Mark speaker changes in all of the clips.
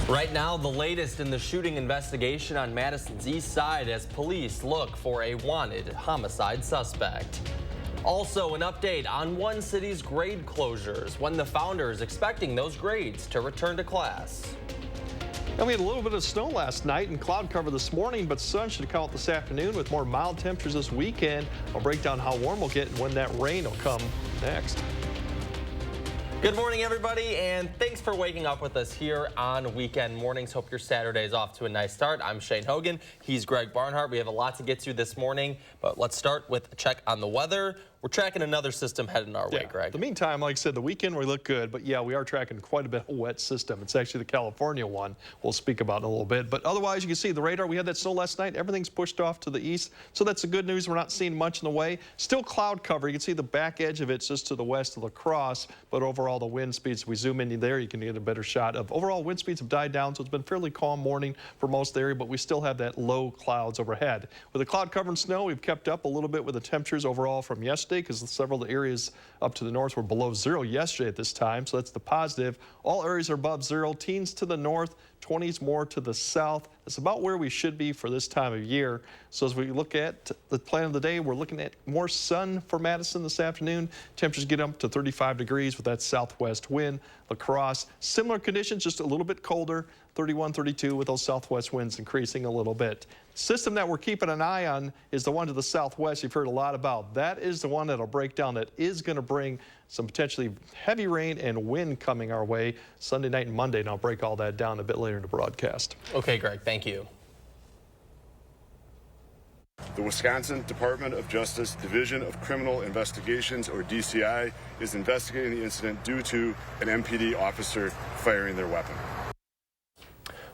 Speaker 1: Right now, the latest in the shooting investigation on Madison's east side as police look for a wanted homicide suspect. Also, an update on one city's grade closures when the founder is expecting those grades to return to class.
Speaker 2: And we had a little bit of snow last night and cloud cover this morning, but sun should come out this afternoon with more mild temperatures this weekend. I'll break down how warm we'll get and when that rain will come next.
Speaker 1: Good morning, everybody, and thanks for waking up with us here on Weekend Mornings. Hope your Saturday is off to a nice start. I'm Shane Hogan. He's Greg Barnhart. We have a lot to get to this morning, but let's start with a check on the weather. We're tracking another system heading our way, Greg.
Speaker 2: In the meantime, like I said, the weekend we look good, but yeah, we are tracking quite a bit of a wet system. It's actually the California one we'll speak about in a little bit. But otherwise, you can see the radar. We had that snow last night. Everything's pushed off to the east, so that's the good news. We're not seeing much in the way. Still cloud cover. You can see the back edge of it's just to the west of La Crosse, but overall the wind speeds, we zoom in there, you can get a better shot of overall wind speeds have died down, so it's been a fairly calm morning for most of the area, but we still have that low clouds overhead. With the cloud cover and snow, we've kept up a little bit with the temperatures overall from yesterday because several of the areas up to the north were below zero yesterday at this time, so that's the positive. All areas are above zero, teens to the north, 20s more to the south. That's about where we should be for this time of year. So as we look at the plan of the day, we're looking at more sun for Madison this afternoon. Temperatures get up to 35 degrees with that southwest wind. La Crosse, similar conditions, just a little bit colder, 31, 32 with those southwest winds increasing a little bit. System that we're keeping an eye on is the one to the southwest you've heard a lot about. That is the one that'll break down, that is going to bring some potentially heavy rain and wind coming our way Sunday night and Monday, and I'll break all that down a bit later in the broadcast.
Speaker 1: Okay, Greg, thank you.
Speaker 3: The Wisconsin Department of Justice Division of Criminal Investigations, or DCI, is investigating the incident due to an MPD officer firing their weapon.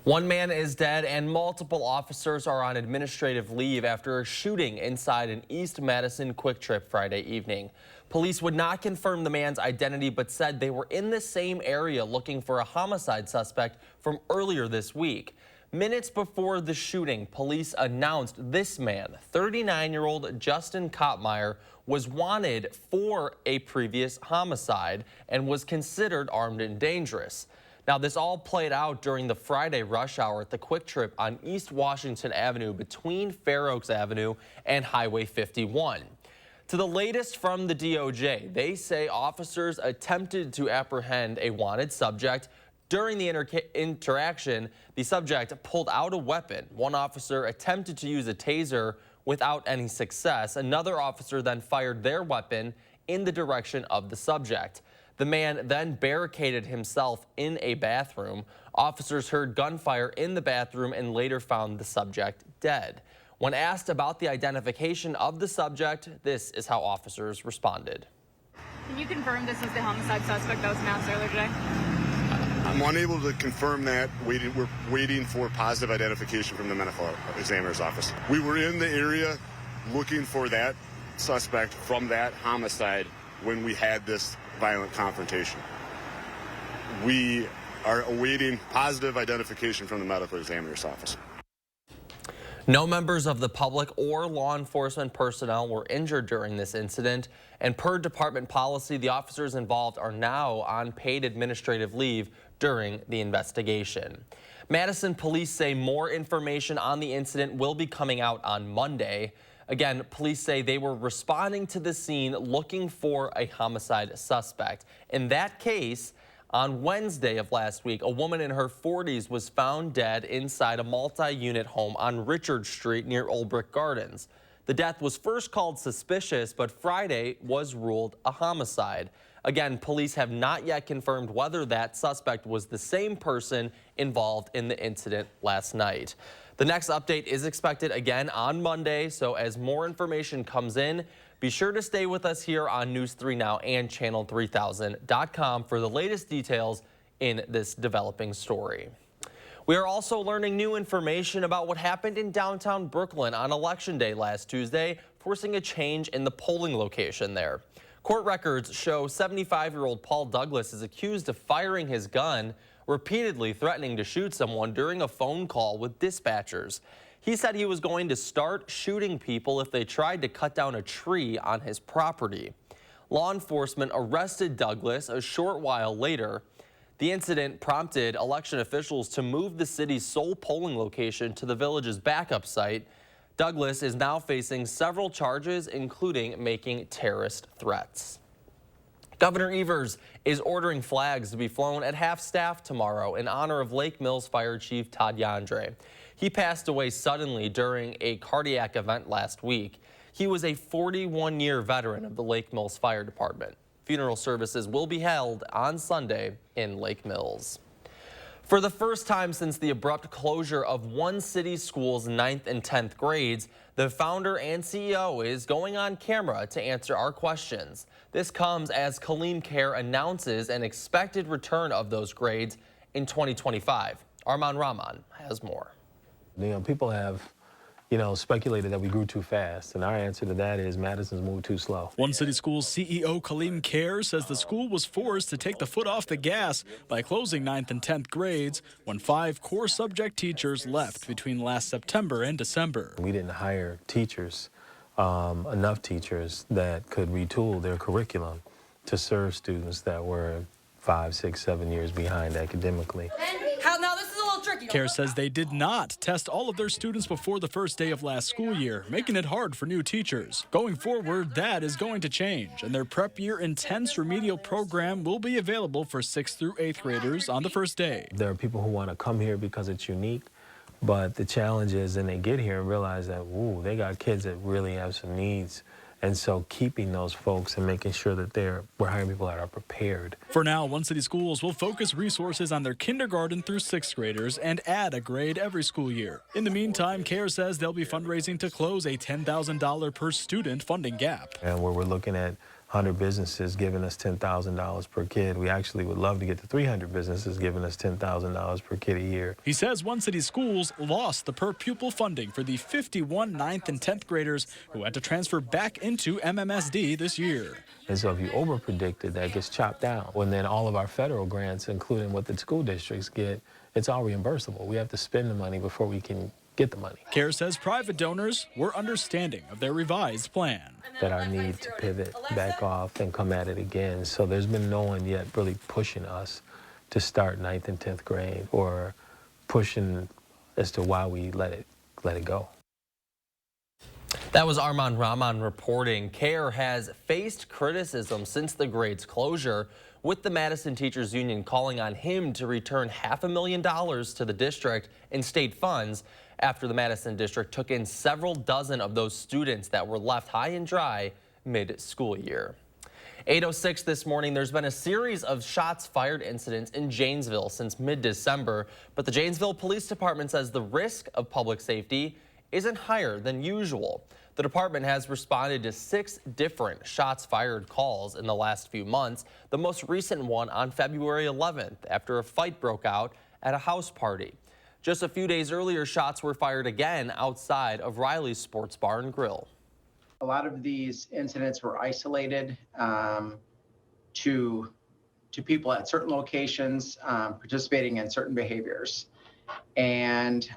Speaker 1: One man is dead and multiple officers are on administrative leave after a shooting inside an East Madison Quick Trip Friday evening. Police would not confirm the man's identity but said they were in the same area looking for a homicide suspect from earlier this week. Minutes before the shooting, police announced this man, 39-year-old Justin Kottmeyer, was wanted for a previous homicide and was considered armed and dangerous. Now, this all played out during the Friday rush hour at the Quick Trip on East Washington Avenue between Fair Oaks Avenue and Highway 51. To the latest from the DOJ, they say officers attempted to apprehend a wanted subject. During the interaction, the subject pulled out a weapon. One officer attempted to use a taser without any success. Another officer then fired their weapon in the direction of the subject. The man then barricaded himself in a bathroom. Officers heard gunfire in the bathroom and later found the subject dead. When asked about the identification of the subject, this is how officers responded.
Speaker 4: Can you confirm this is the homicide suspect that was announced earlier today?
Speaker 3: I'm unable to confirm that. We're waiting for positive identification from the medical examiner's office. We were in the area looking for that suspect from that homicide when we had this violent confrontation. We are awaiting positive identification from the medical examiner's office.
Speaker 1: No members of the public or law enforcement personnel were injured during this incident, and per department policy, the officers involved are now on paid administrative leave during the investigation. Madison police say more information on the incident will be coming out on Monday. Again, police say they were responding to the scene looking for a homicide suspect. In that case, on Wednesday of last week, a woman in her 40s was found dead inside a multi-unit home on Richard Street near Old Brick Gardens. The death was first called suspicious, but Friday was ruled a homicide. Again, police have not yet confirmed whether that suspect was the same person involved in the incident last night. The next update is expected again on Monday, so as more information comes in, be sure to stay with us here on News 3 Now and Channel3000.com for the latest details in this developing story. We are also learning new information about what happened in downtown Brooklyn on Election Day last Tuesday, forcing a change in the polling location there. Court records show 75-year-old Paul Douglas is accused of firing his gun, repeatedly threatening to shoot someone during a phone call with dispatchers. He said he was going to start shooting people if they tried to cut down a tree on his property. Law enforcement arrested Douglas a short while later. The incident prompted election officials to move the city's sole polling location to the village's backup site. Douglas is now facing several charges, including making terrorist threats. Governor Evers is ordering flags to be flown at half-staff tomorrow in honor of Lake Mills Fire Chief Todd Yandre. He passed away suddenly during a cardiac event last week. He was a 41-year veteran of the Lake Mills Fire Department. Funeral services will be held on Sunday in Lake Mills. For the first time since the abrupt closure of one city's school's 9th and 10th grades, the founder and CEO is going on camera to answer our questions. This comes as Kaleem Care announces an expected return of those grades in 2025. Arman Rahman has more.
Speaker 5: People have, speculated that we grew too fast, and our answer to that is Madison's moved too slow.
Speaker 6: One city school's CEO, Kaleem Care, says the school was forced to take the foot off the gas by closing 9th and 10th grades when 5 core subject teachers left between last September and December.
Speaker 5: We didn't hire teachers, enough teachers that could retool their curriculum to serve students that were 5, 6, 7 years behind academically.
Speaker 7: Now this is a little tricky.
Speaker 6: Care says they did not test all of their students before the first day of last school year, making it hard for new teachers. Going forward, that is going to change, and their prep year intense remedial program will be available for 6th through 8th graders on the first day.
Speaker 5: There are people who want to come here because it's unique, but the challenge is then they get here and realize that, ooh, they got kids that really have some needs. And so keeping those folks and making sure that we're hiring people that are prepared.
Speaker 6: For now, One City Schools will focus resources on their kindergarten through 6th graders and add a grade every school year. In the meantime, Care says they'll be fundraising to close a $10,000 per student funding gap.
Speaker 5: And where we're looking at 100 businesses giving us $10,000 per kid, we actually would love to get to 300 businesses giving us $10,000 per kid a year.
Speaker 6: He says One City Schools lost the per pupil funding for the 51 9th and 10th graders who had to transfer back into MMSD this year.
Speaker 5: And so if you over-predicted, that gets chopped down. And then all of our federal grants, including what the school districts get, it's all reimbursable. We have to spend the money before we can get the money.
Speaker 6: Care says private donors were understanding of their revised plan.
Speaker 5: That our need to pivot back off and come at it again. So there's been no one yet really pushing us to start 9th and 10th grade or pushing as to why we let it go.
Speaker 1: That was Arman Rahman reporting. Care has faced criticism since the grade's closure, with the Madison Teachers Union calling on him to return $500,000 to the district in state funds after the Madison district took in several dozen of those students that were left high and dry mid-school year. 8:06 this morning, there's been a series of shots fired incidents in Janesville since mid-December, but the Janesville Police Department says the risk of public safety isn't higher than usual. The department has responded to 6 different shots fired calls in the last few months, the most recent one on February 11th after a fight broke out at a house party. Just a few days earlier, shots were fired again outside of Riley's Sports Bar and Grill.
Speaker 8: A lot of these incidents were isolated to people at certain locations participating in certain behaviors. And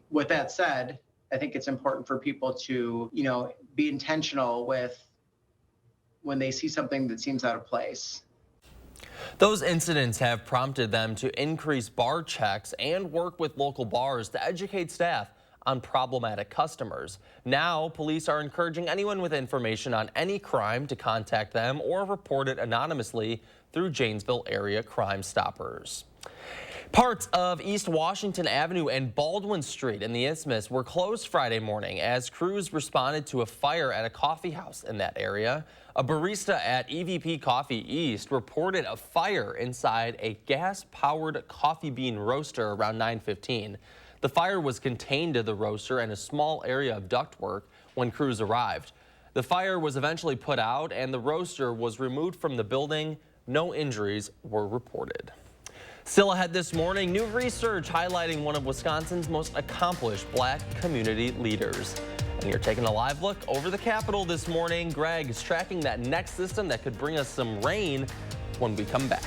Speaker 8: with that said, I think it's important for people to, be intentional with when they see something that seems out of place.
Speaker 1: Those incidents have prompted them to increase bar checks and work with local bars to educate staff on problematic customers. Now, police are encouraging anyone with information on any crime to contact them or report it anonymously through Janesville Area Crime Stoppers. Parts of East Washington Avenue and Baldwin Street in the Isthmus were closed Friday morning as crews responded to a fire at a coffee house in that area. A barista at EVP Coffee East reported a fire inside a gas-powered coffee bean roaster around 9:15. The fire was contained to the roaster and a small area of ductwork when crews arrived. The fire was eventually put out and the roaster was removed from the building. No injuries were reported. Still ahead this morning, new research highlighting one of Wisconsin's most accomplished black community leaders. And you're taking a live look over the Capitol this morning. Greg is tracking that next system that could bring us some rain when we come back.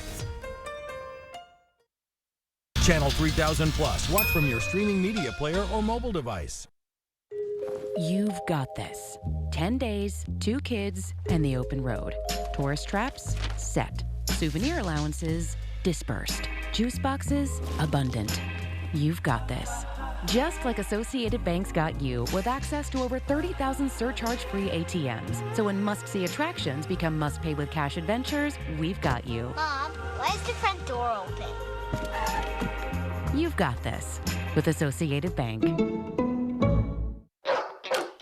Speaker 9: Channel 3000 Plus. Watch from your streaming media player or mobile device.
Speaker 10: You've got this. 10 days, 2 kids, and the open road. Tourist traps? Set. Souvenir allowances? dispersed. Juice boxes, abundant. You've got this. Just like Associated Bank's got you with access to over 30,000 surcharge-free ATMs. So when must-see attractions become must-pay with cash adventures, we've got you.
Speaker 11: Mom, why is the front door open?
Speaker 10: You've got this with Associated Bank.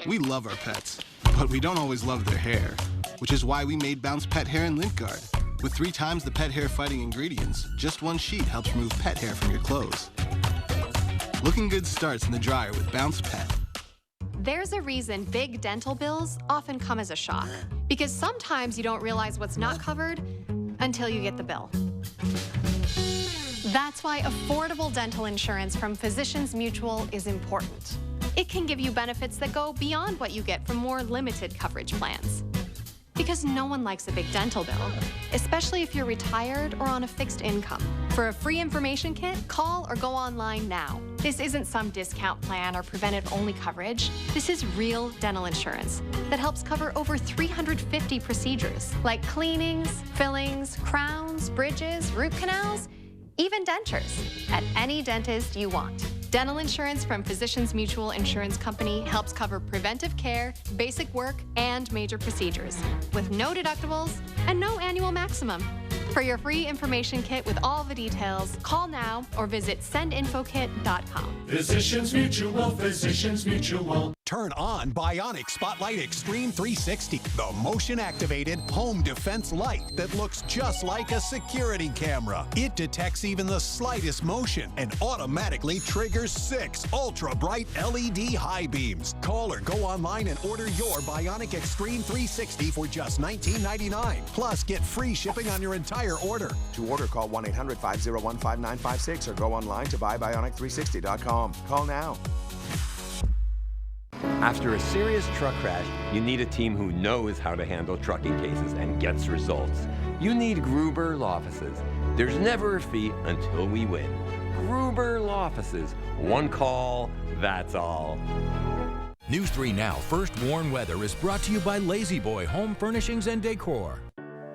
Speaker 12: We love our pets, but we don't always love their hair, which is why we made Bounce Pet Hair and Lint Guard. With 3 times the pet hair fighting ingredients, just one sheet helps remove pet hair from your clothes. Looking good starts in the dryer with Bounce Pet.
Speaker 13: There's a reason big dental bills often come as a shock, because sometimes you don't realize what's not covered until you get the bill. That's why affordable dental insurance from Physicians Mutual is important. It can give you benefits that go beyond what you get from more limited coverage plans. Because no one likes a big dental bill, especially if you're retired or on a fixed income. For a free information kit, call or go online now. This isn't some discount plan or preventive-only coverage. This is real dental insurance that helps cover over 350 procedures, like cleanings, fillings, crowns, bridges, root canals, even dentures, at any dentist you want. Dental insurance from Physicians Mutual Insurance Company helps cover preventive care, basic work, and major procedures with no deductibles and no annual maximum. For your free information kit with all the details, call now or visit sendinfokit.com.
Speaker 14: Physicians Mutual, Physicians Mutual.
Speaker 9: Turn on Bionic Spotlight Extreme 360, the motion-activated home defense light that looks just like a security camera. It detects even the slightest motion and automatically triggers 6 ultra-bright LED high beams. Call or go online and order your Bionic Extreme 360 for just $19.99. Plus, get free shipping on your entire order.
Speaker 15: To order, call 1-800-501-5956 or go online to buybionic360.com. Call now.
Speaker 16: After a serious truck crash, you need a team who knows how to handle trucking cases and gets results. You need Gruber Law Offices. There's never a fee until we win. Gruber Law Offices. One call, that's all.
Speaker 9: News 3 Now First Warn Weather is brought to you by Lazy Boy Home Furnishings and Decor.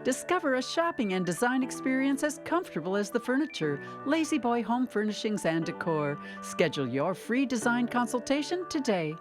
Speaker 17: Discover a shopping and design experience as comfortable as the furniture. Lazy Boy Home Furnishings and Decor. Schedule your free design consultation today.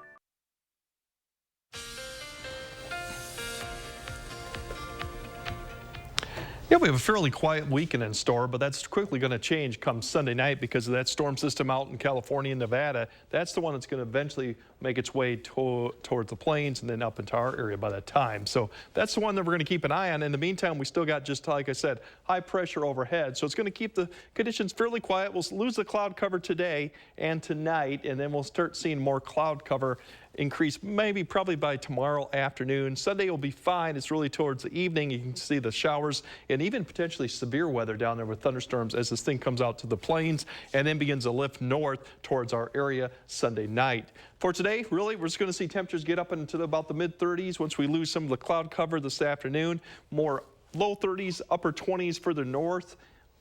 Speaker 2: Yeah, we have a fairly quiet weekend in store, but that's quickly going to change come Sunday night because of that storm system out in California and Nevada. That's the one that's going to eventually make its way towards the plains and then up into our area by that time. So that's the one that we're going to keep an eye on. In the meantime, we still got, just like I said, high pressure overhead. So it's going to keep the conditions fairly quiet. We'll lose the cloud cover today and tonight, and then we'll start seeing more cloud cover increase probably by tomorrow afternoon. Sunday will be fine. It's really towards the evening. You can see the showers and even potentially severe weather down there with thunderstorms as this thing comes out to the plains and then begins to lift north towards our area Sunday night. For today, really, we're just going to see temperatures get up into about the mid-30s once we lose some of the cloud cover this afternoon. More low 30s, upper 20s further north.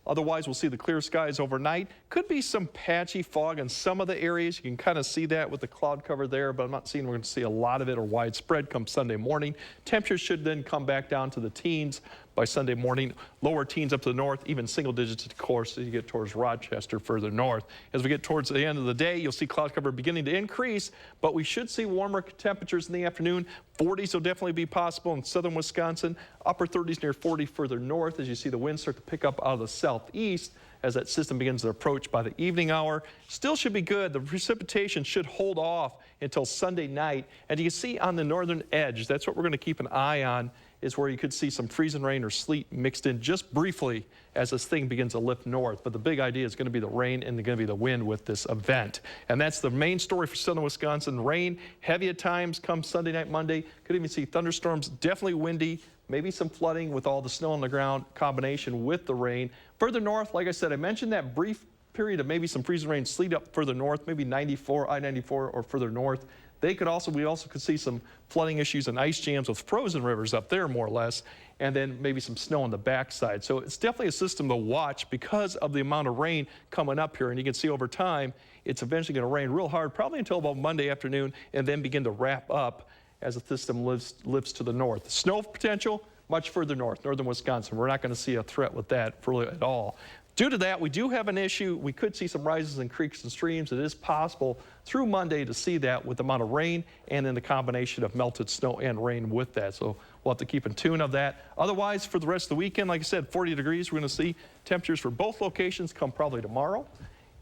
Speaker 2: Otherwise, we'll see the clear skies overnight. Could be some patchy fog in some of the areas. You can kind of see that with the cloud cover there, but I'm not seeing we're going to see a lot of it or widespread come Sunday morning. Temperatures should then come back down to the teens by Sunday morning. Lower teens up to the north, even single digits, of course, as you get towards Rochester further north. As we get towards the end of the day, you'll see cloud cover beginning to increase, but we should see warmer temperatures in the afternoon. 40s will definitely be possible in southern Wisconsin. Upper 30s near 40 further north as you see the winds start to pick up out of the southeast as that system begins to approach by the evening hour. Still should be good. The precipitation should hold off until Sunday night. And you can see on the northern edge, that's what we're going to keep an eye on, is where you could see some freezing rain or sleet mixed in just briefly as this thing begins to lift north. But the big idea is going to be the rain and going to be the wind with this event. And that's the main story for southern Wisconsin. Rain, heavy at times come Sunday night, Monday. Could even see thunderstorms, definitely windy, maybe some flooding with all the snow on the ground, combination with the rain. Further north, like I said, I mentioned that brief period of maybe some freezing rain, sleet up further north, maybe I-94 or further north. We also could see some flooding issues and ice jams with frozen rivers up there more or less, and then maybe some snow on the backside. So it's definitely a system to watch because of the amount of rain coming up here. And you can see over time, it's eventually going to rain real hard, probably until about Monday afternoon, and then begin to wrap up as the system lifts to the north. Snow potential, much further north, northern Wisconsin. We're not going to see a threat with that really at all. Due to that, we do have an issue. We could see some rises in creeks and streams. It is possible through Monday to see that with the amount of rain and then the combination of melted snow and rain with that. So we'll have to keep in tune of that. Otherwise, for the rest of the weekend, like I said, 40 degrees. We're going to see temperatures for both locations come probably tomorrow.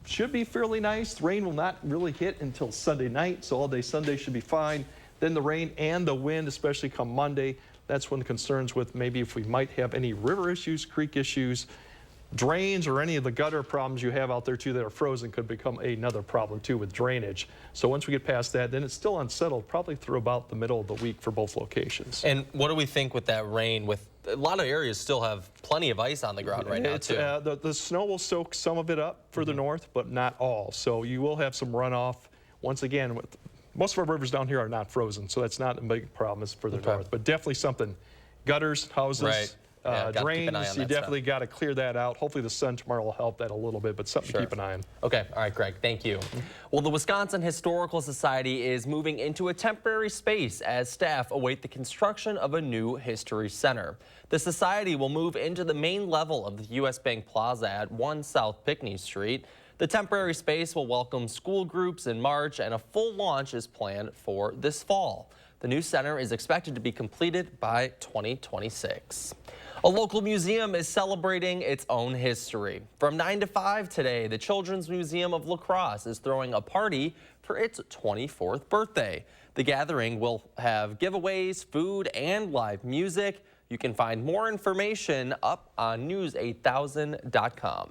Speaker 2: Should be fairly nice. The rain will not really hit until Sunday night, so all day Sunday should be fine. Then the rain and the wind, especially come Monday, that's when the concerns with maybe if we might have any river issues, creek issues, drains, or any of the gutter problems you have out there too that are frozen could become another problem too with drainage. So once we get past that, then it's still unsettled probably through about the middle of the week for both locations.
Speaker 1: And what do we think with that rain? With a lot of areas still have plenty of ice on the ground right now too.
Speaker 2: The snow will soak some of it up further north, but not all. So you will have some runoff. Once again, most of our rivers down here are not frozen, so that's not a big problem as further north. But definitely something, gutters, houses.
Speaker 1: Right. Yeah,
Speaker 2: drains, you definitely got to clear that out. Hopefully the sun tomorrow will help that a little bit, but something to keep an eye on.
Speaker 1: Okay, all right, Greg, thank you. Well, the Wisconsin Historical Society is moving into a temporary space as staff await the construction of a new history center. The society will move into the main level of the U.S. Bank Plaza at 1 South Pinckney Street. The temporary space will welcome school groups in March, and a full launch is planned for this fall. The new center is expected to be completed by 2026. A local museum is celebrating its own history. From 9 to 5 today, the Children's Museum of La Crosse is throwing a party for its 24th birthday. The gathering will have giveaways, food, and live music. You can find more information up on news8000.com.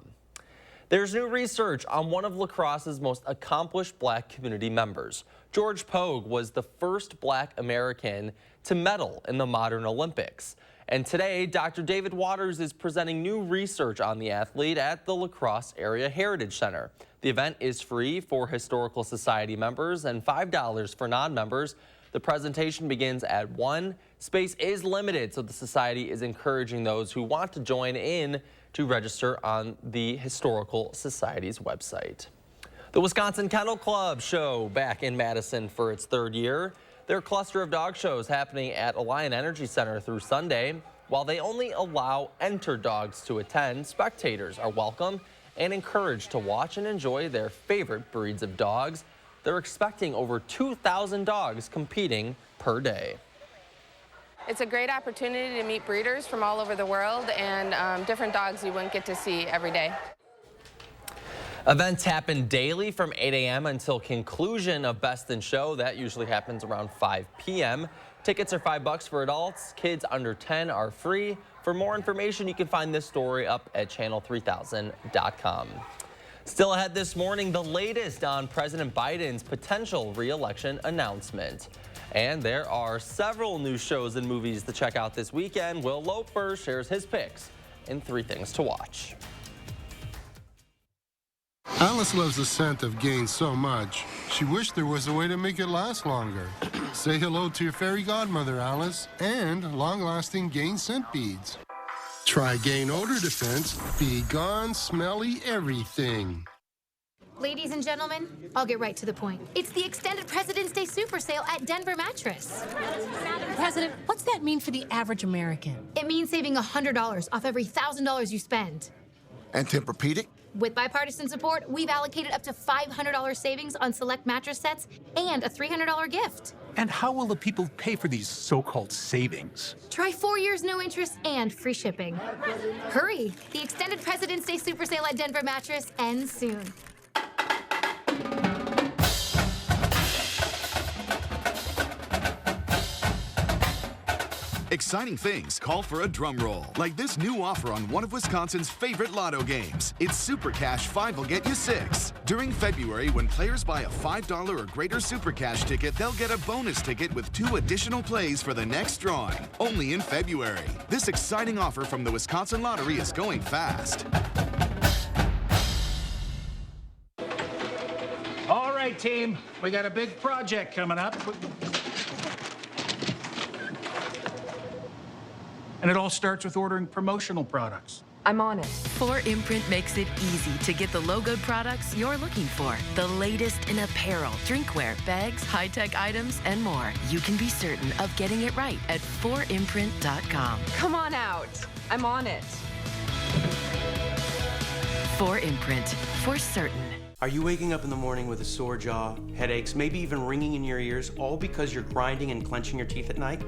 Speaker 1: There's new research on one of La Crosse's most accomplished black community members. George Pogue was the first black American to medal in the modern Olympics. And today, Dr. David Waters is presenting new research on the athlete at the La Crosse Area Heritage Center. The event is free for Historical Society members and $5 for non-members. The presentation begins at 1. Space is limited, so the Society is encouraging those who want to join in to register on the Historical Society's website. The Wisconsin Kennel Club show back in Madison for its 3rd year. Their cluster of dog shows happening at Alliant Energy Center through Sunday. While they only allow entered dogs to attend, spectators are welcome and encouraged to watch and enjoy their favorite breeds of dogs. They're expecting over 2,000 dogs competing per day.
Speaker 18: It's a great opportunity to meet breeders from all over the world and different dogs you wouldn't get to see every day.
Speaker 1: Events happen daily from 8 a.m. until conclusion of Best in Show. That usually happens around 5 p.m. Tickets are $5 for adults. Kids under 10 are free. For more information, you can find this story up at channel3000.com. Still ahead this morning, the latest on President Biden's potential re-election announcement. And there are several new shows and movies to check out this weekend. Will Loper shares his picks in 3 things to watch.
Speaker 19: Alice loves the scent of Gain so much, she wished there was a way to make it last longer. Say hello to your fairy godmother, Alice, and long-lasting Gain scent beads. Try Gain Odor Defense, be gone smelly everything.
Speaker 20: Ladies and gentlemen, I'll get right to the point. It's the extended President's Day super sale at Denver Mattress.
Speaker 21: President, what's that mean for the average American?
Speaker 20: It means saving $100 off every $1,000 you spend.
Speaker 15: And Tempur-Pedic?
Speaker 20: With bipartisan support, we've allocated up to $500 savings on select mattress sets and a $300 gift.
Speaker 22: And how will the people pay for these so-called savings?
Speaker 20: Try 4 years no interest and free shipping. Hurry! The extended President's Day super sale at Denver Mattress ends soon.
Speaker 23: Exciting things call for a drum roll, like this new offer on one of Wisconsin's favorite lotto games. It's Super Cash 5 will get you 6. During February, when players buy a $5 or greater Super Cash ticket, they'll get a bonus ticket with 2 additional plays for the next drawing. Only in February. This exciting offer from the Wisconsin Lottery is going fast.
Speaker 22: All right, team, we got a big project coming up. And it all starts with ordering promotional products.
Speaker 10: I'm on it. 4imprint makes it easy to get the logoed products you're looking for. The latest in apparel, drinkware, bags, high-tech items, and more. You can be certain of getting it right at 4imprint.com.
Speaker 18: Come on out. I'm on it.
Speaker 10: For Imprint, for certain.
Speaker 3: Are you waking up in the morning with a sore jaw, headaches, maybe even ringing in your ears, all because you're grinding and clenching your teeth at night?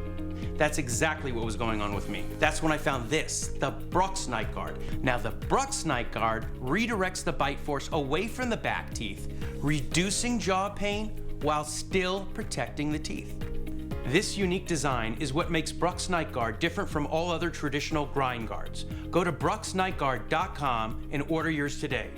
Speaker 3: That's exactly what was going on with me. That's when I found this, the Brux Night Guard. Now, the Brux Night Guard redirects the bite force away from the back teeth, reducing jaw pain while still protecting the teeth. This unique design is what makes Brux Night Guard different from all other traditional grind guards. Go to bruxnightguard.com and order yours today.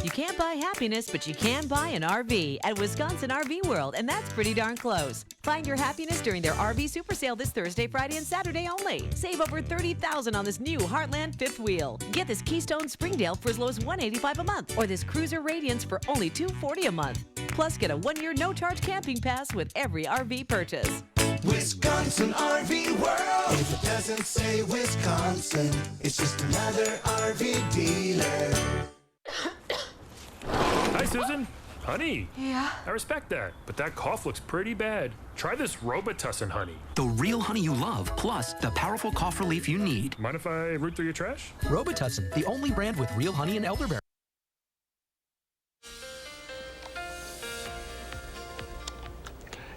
Speaker 4: You can't buy happiness, but you can buy an RV at Wisconsin RV World, and that's pretty darn close. Find your happiness during their RV Super Sale this Thursday, Friday, and Saturday only. Save over $30,000 on this new Heartland fifth wheel. Get this Keystone Springdale for as low as $185 a month, or this Cruiser Radiance for only $240 a month. Plus, get a 1-year no-charge camping pass with every RV purchase.
Speaker 14: Wisconsin RV World. If it doesn't say Wisconsin, it's just another RV dealer.
Speaker 7: Hi, Susan. Honey.
Speaker 24: Yeah?
Speaker 7: I respect that, but that cough looks pretty bad. Try this Robitussin, honey.
Speaker 25: The real honey you love, plus the powerful cough relief you need.
Speaker 7: Mind if I root through your trash?
Speaker 25: Robitussin, the only brand with real honey and elderberry.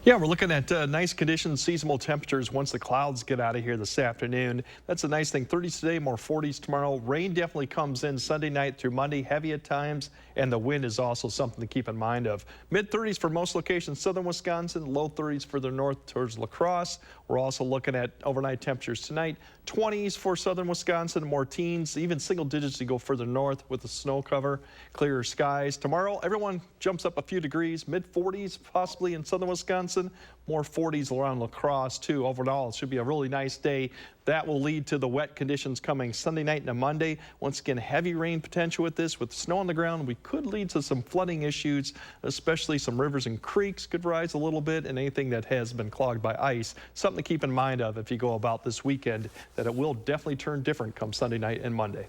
Speaker 2: Yeah, we're looking at nice conditions, seasonable temperatures once the clouds get out of here this afternoon. That's a nice thing. 30s today, more 40s tomorrow. Rain definitely comes in Sunday night through Monday, heavy at times, and the wind is also something to keep in mind of. Mid-30s for most locations, southern Wisconsin, low 30s further north towards La Crosse. We're also looking at overnight temperatures tonight. 20s for southern Wisconsin, more teens, even single digits to go further north with the snow cover. Clearer skies. Tomorrow, everyone jumps up a few degrees, mid-40s possibly in southern Wisconsin, more 40s around La Crosse too. Overall, it should be a really nice day. That will lead to the wet conditions coming Sunday night and Monday. Once again, heavy rain potential with this. With snow on the ground, we could lead to some flooding issues, especially some rivers and creeks could rise a little bit, and anything that has been clogged by ice. Something to keep in mind of if you go about this weekend, that it will definitely turn different come Sunday night and Monday.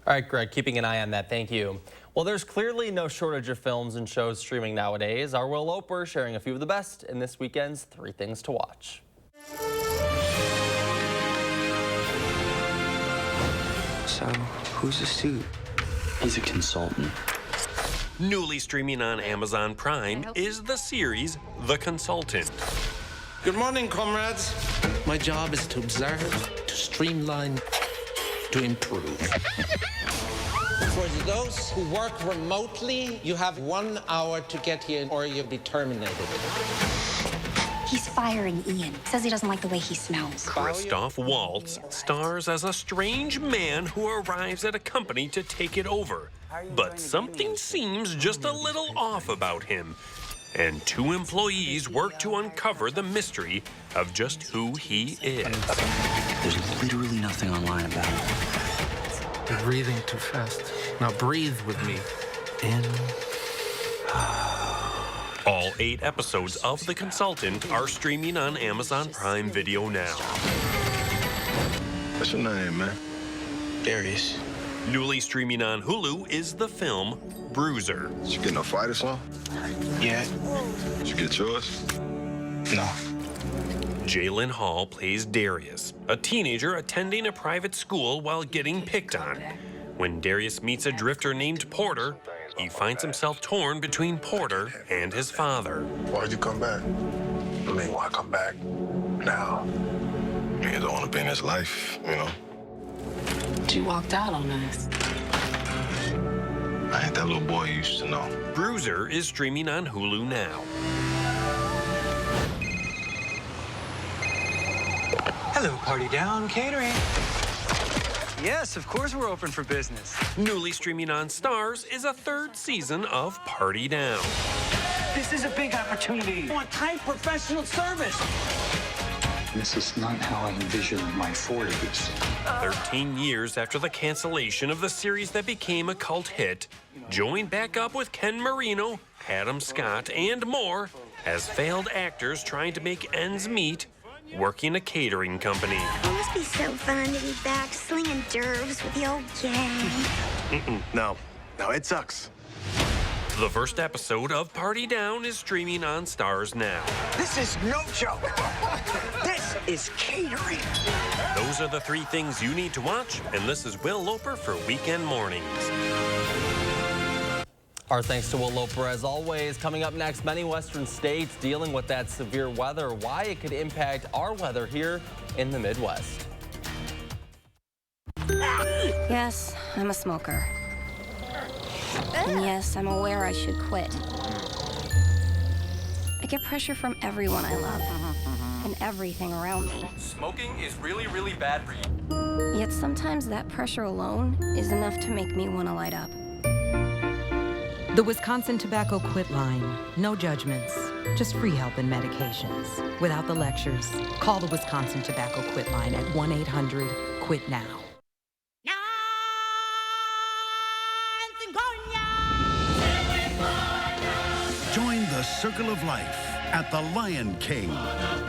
Speaker 1: All right, Greg, keeping an eye on that. Thank you. Well, there's clearly no shortage of films and shows streaming nowadays. Our Will Loper sharing a few of the best in this weekend's 3 Things to Watch.
Speaker 26: So, who's the suit? He's a consultant.
Speaker 27: Newly streaming on Amazon Prime is the series The Consultant.
Speaker 28: Good morning, comrades. My job is to observe, to streamline, to improve. For those who work remotely, you have 1 hour to get here or you'll be terminated.
Speaker 29: He's firing Ian. Says he doesn't like the way he smells.
Speaker 27: Christoph Waltz stars as a strange man who arrives at a company to take it over. But something seems just a little off about him. And 2 employees work to uncover the mystery of just who he is.
Speaker 26: There's literally nothing online about him.
Speaker 28: You're breathing too fast. Now breathe with me.
Speaker 26: In.
Speaker 27: All 8 episodes of The Consultant are streaming on Amazon Prime Video now.
Speaker 28: What's your name, man? Darius.
Speaker 27: Newly streaming on Hulu is the film Bruiser.
Speaker 28: Did you get no fight or something? Yeah. Did you get yours? No.
Speaker 27: Jalen Hall plays Darius, a teenager attending a private school while getting picked on. When Darius meets a drifter named Porter, he finds himself torn between Porter and his father.
Speaker 28: Why'd you come back? I mean, why come back now? You don't want to be in his life, you know?
Speaker 21: You walked out on us.
Speaker 28: I ain't that little boy you used to know.
Speaker 27: Bruiser is streaming on Hulu now.
Speaker 30: Hello, Party Down Catering. Yes, of course we're open for business.
Speaker 27: Newly streaming on Stars is a 3rd season of Party Down.
Speaker 30: This is a big opportunity. I want high professional service.
Speaker 26: This is not how I envisioned my 40s.
Speaker 27: 13 years after the cancellation of the series that became a cult hit, join back up with Ken Marino, Adam Scott, and more as failed actors trying to make ends meet, working a catering company.
Speaker 11: It must be so fun to be back slinging derves with the old gang.
Speaker 28: No, it sucks.
Speaker 27: The first episode of Party Down is streaming on Stars now.
Speaker 30: This is no joke. This
Speaker 5: is catering.
Speaker 27: Those are the 3 things you need to watch, and this is Will Loper for Weekend Mornings.
Speaker 1: Our thanks to Will Loper as always. Coming up next, many western states dealing with that severe weather, why it could impact our weather here in the Midwest.
Speaker 29: Yes, I'm a smoker. And yes, I'm aware I should quit. I get pressure from everyone I love and everything around me.
Speaker 6: Smoking is really, really bad for you.
Speaker 29: Yet sometimes that pressure alone is enough to make me want to light up.
Speaker 8: The Wisconsin Tobacco Quit Line. No judgments, just free help and medications. Without the lectures, call the Wisconsin Tobacco Quit Line at 1-800-QUIT-NOW.
Speaker 9: Join the Circle of Life at the Lion King.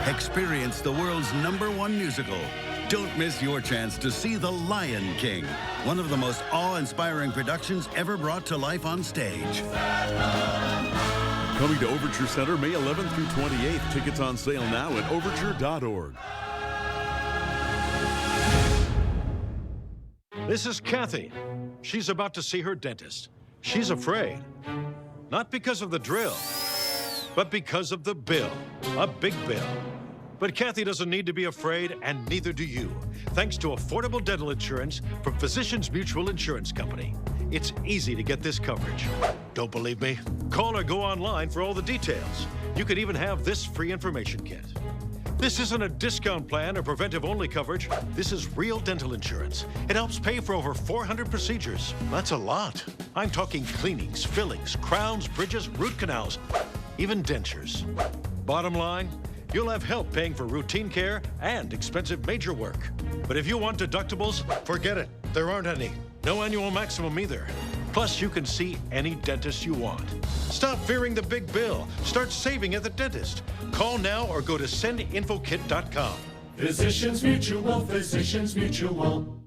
Speaker 9: Experience the world's #1 musical. Don't miss your chance to see The Lion King, one of the most awe-inspiring productions ever brought to life on stage.
Speaker 12: Coming to Overture Center May 11th through 28th. Tickets on sale now at overture.org.
Speaker 13: This is Kathy. She's about to see her dentist. She's afraid. Not because of the drill, but because of the bill. A big bill. But Kathy doesn't need to be afraid, and neither do you. Thanks to affordable dental insurance from Physicians Mutual Insurance Company. It's easy to get this coverage. Don't believe me? Call or go online for all the details. You could even have this free information kit. This isn't a discount plan or preventive-only coverage. This is real dental insurance. It helps pay for over 400 procedures. That's a lot. I'm talking cleanings, fillings, crowns, bridges, root canals, even dentures. Bottom line, you'll have help paying for routine care and expensive major work. But if you want deductibles, forget it. There aren't any. No annual maximum either. Plus, you can see any dentist you want. Stop fearing the big bill. Start saving at the dentist. Call now or go to sendinfokit.com.
Speaker 14: Physicians Mutual, Physicians Mutual.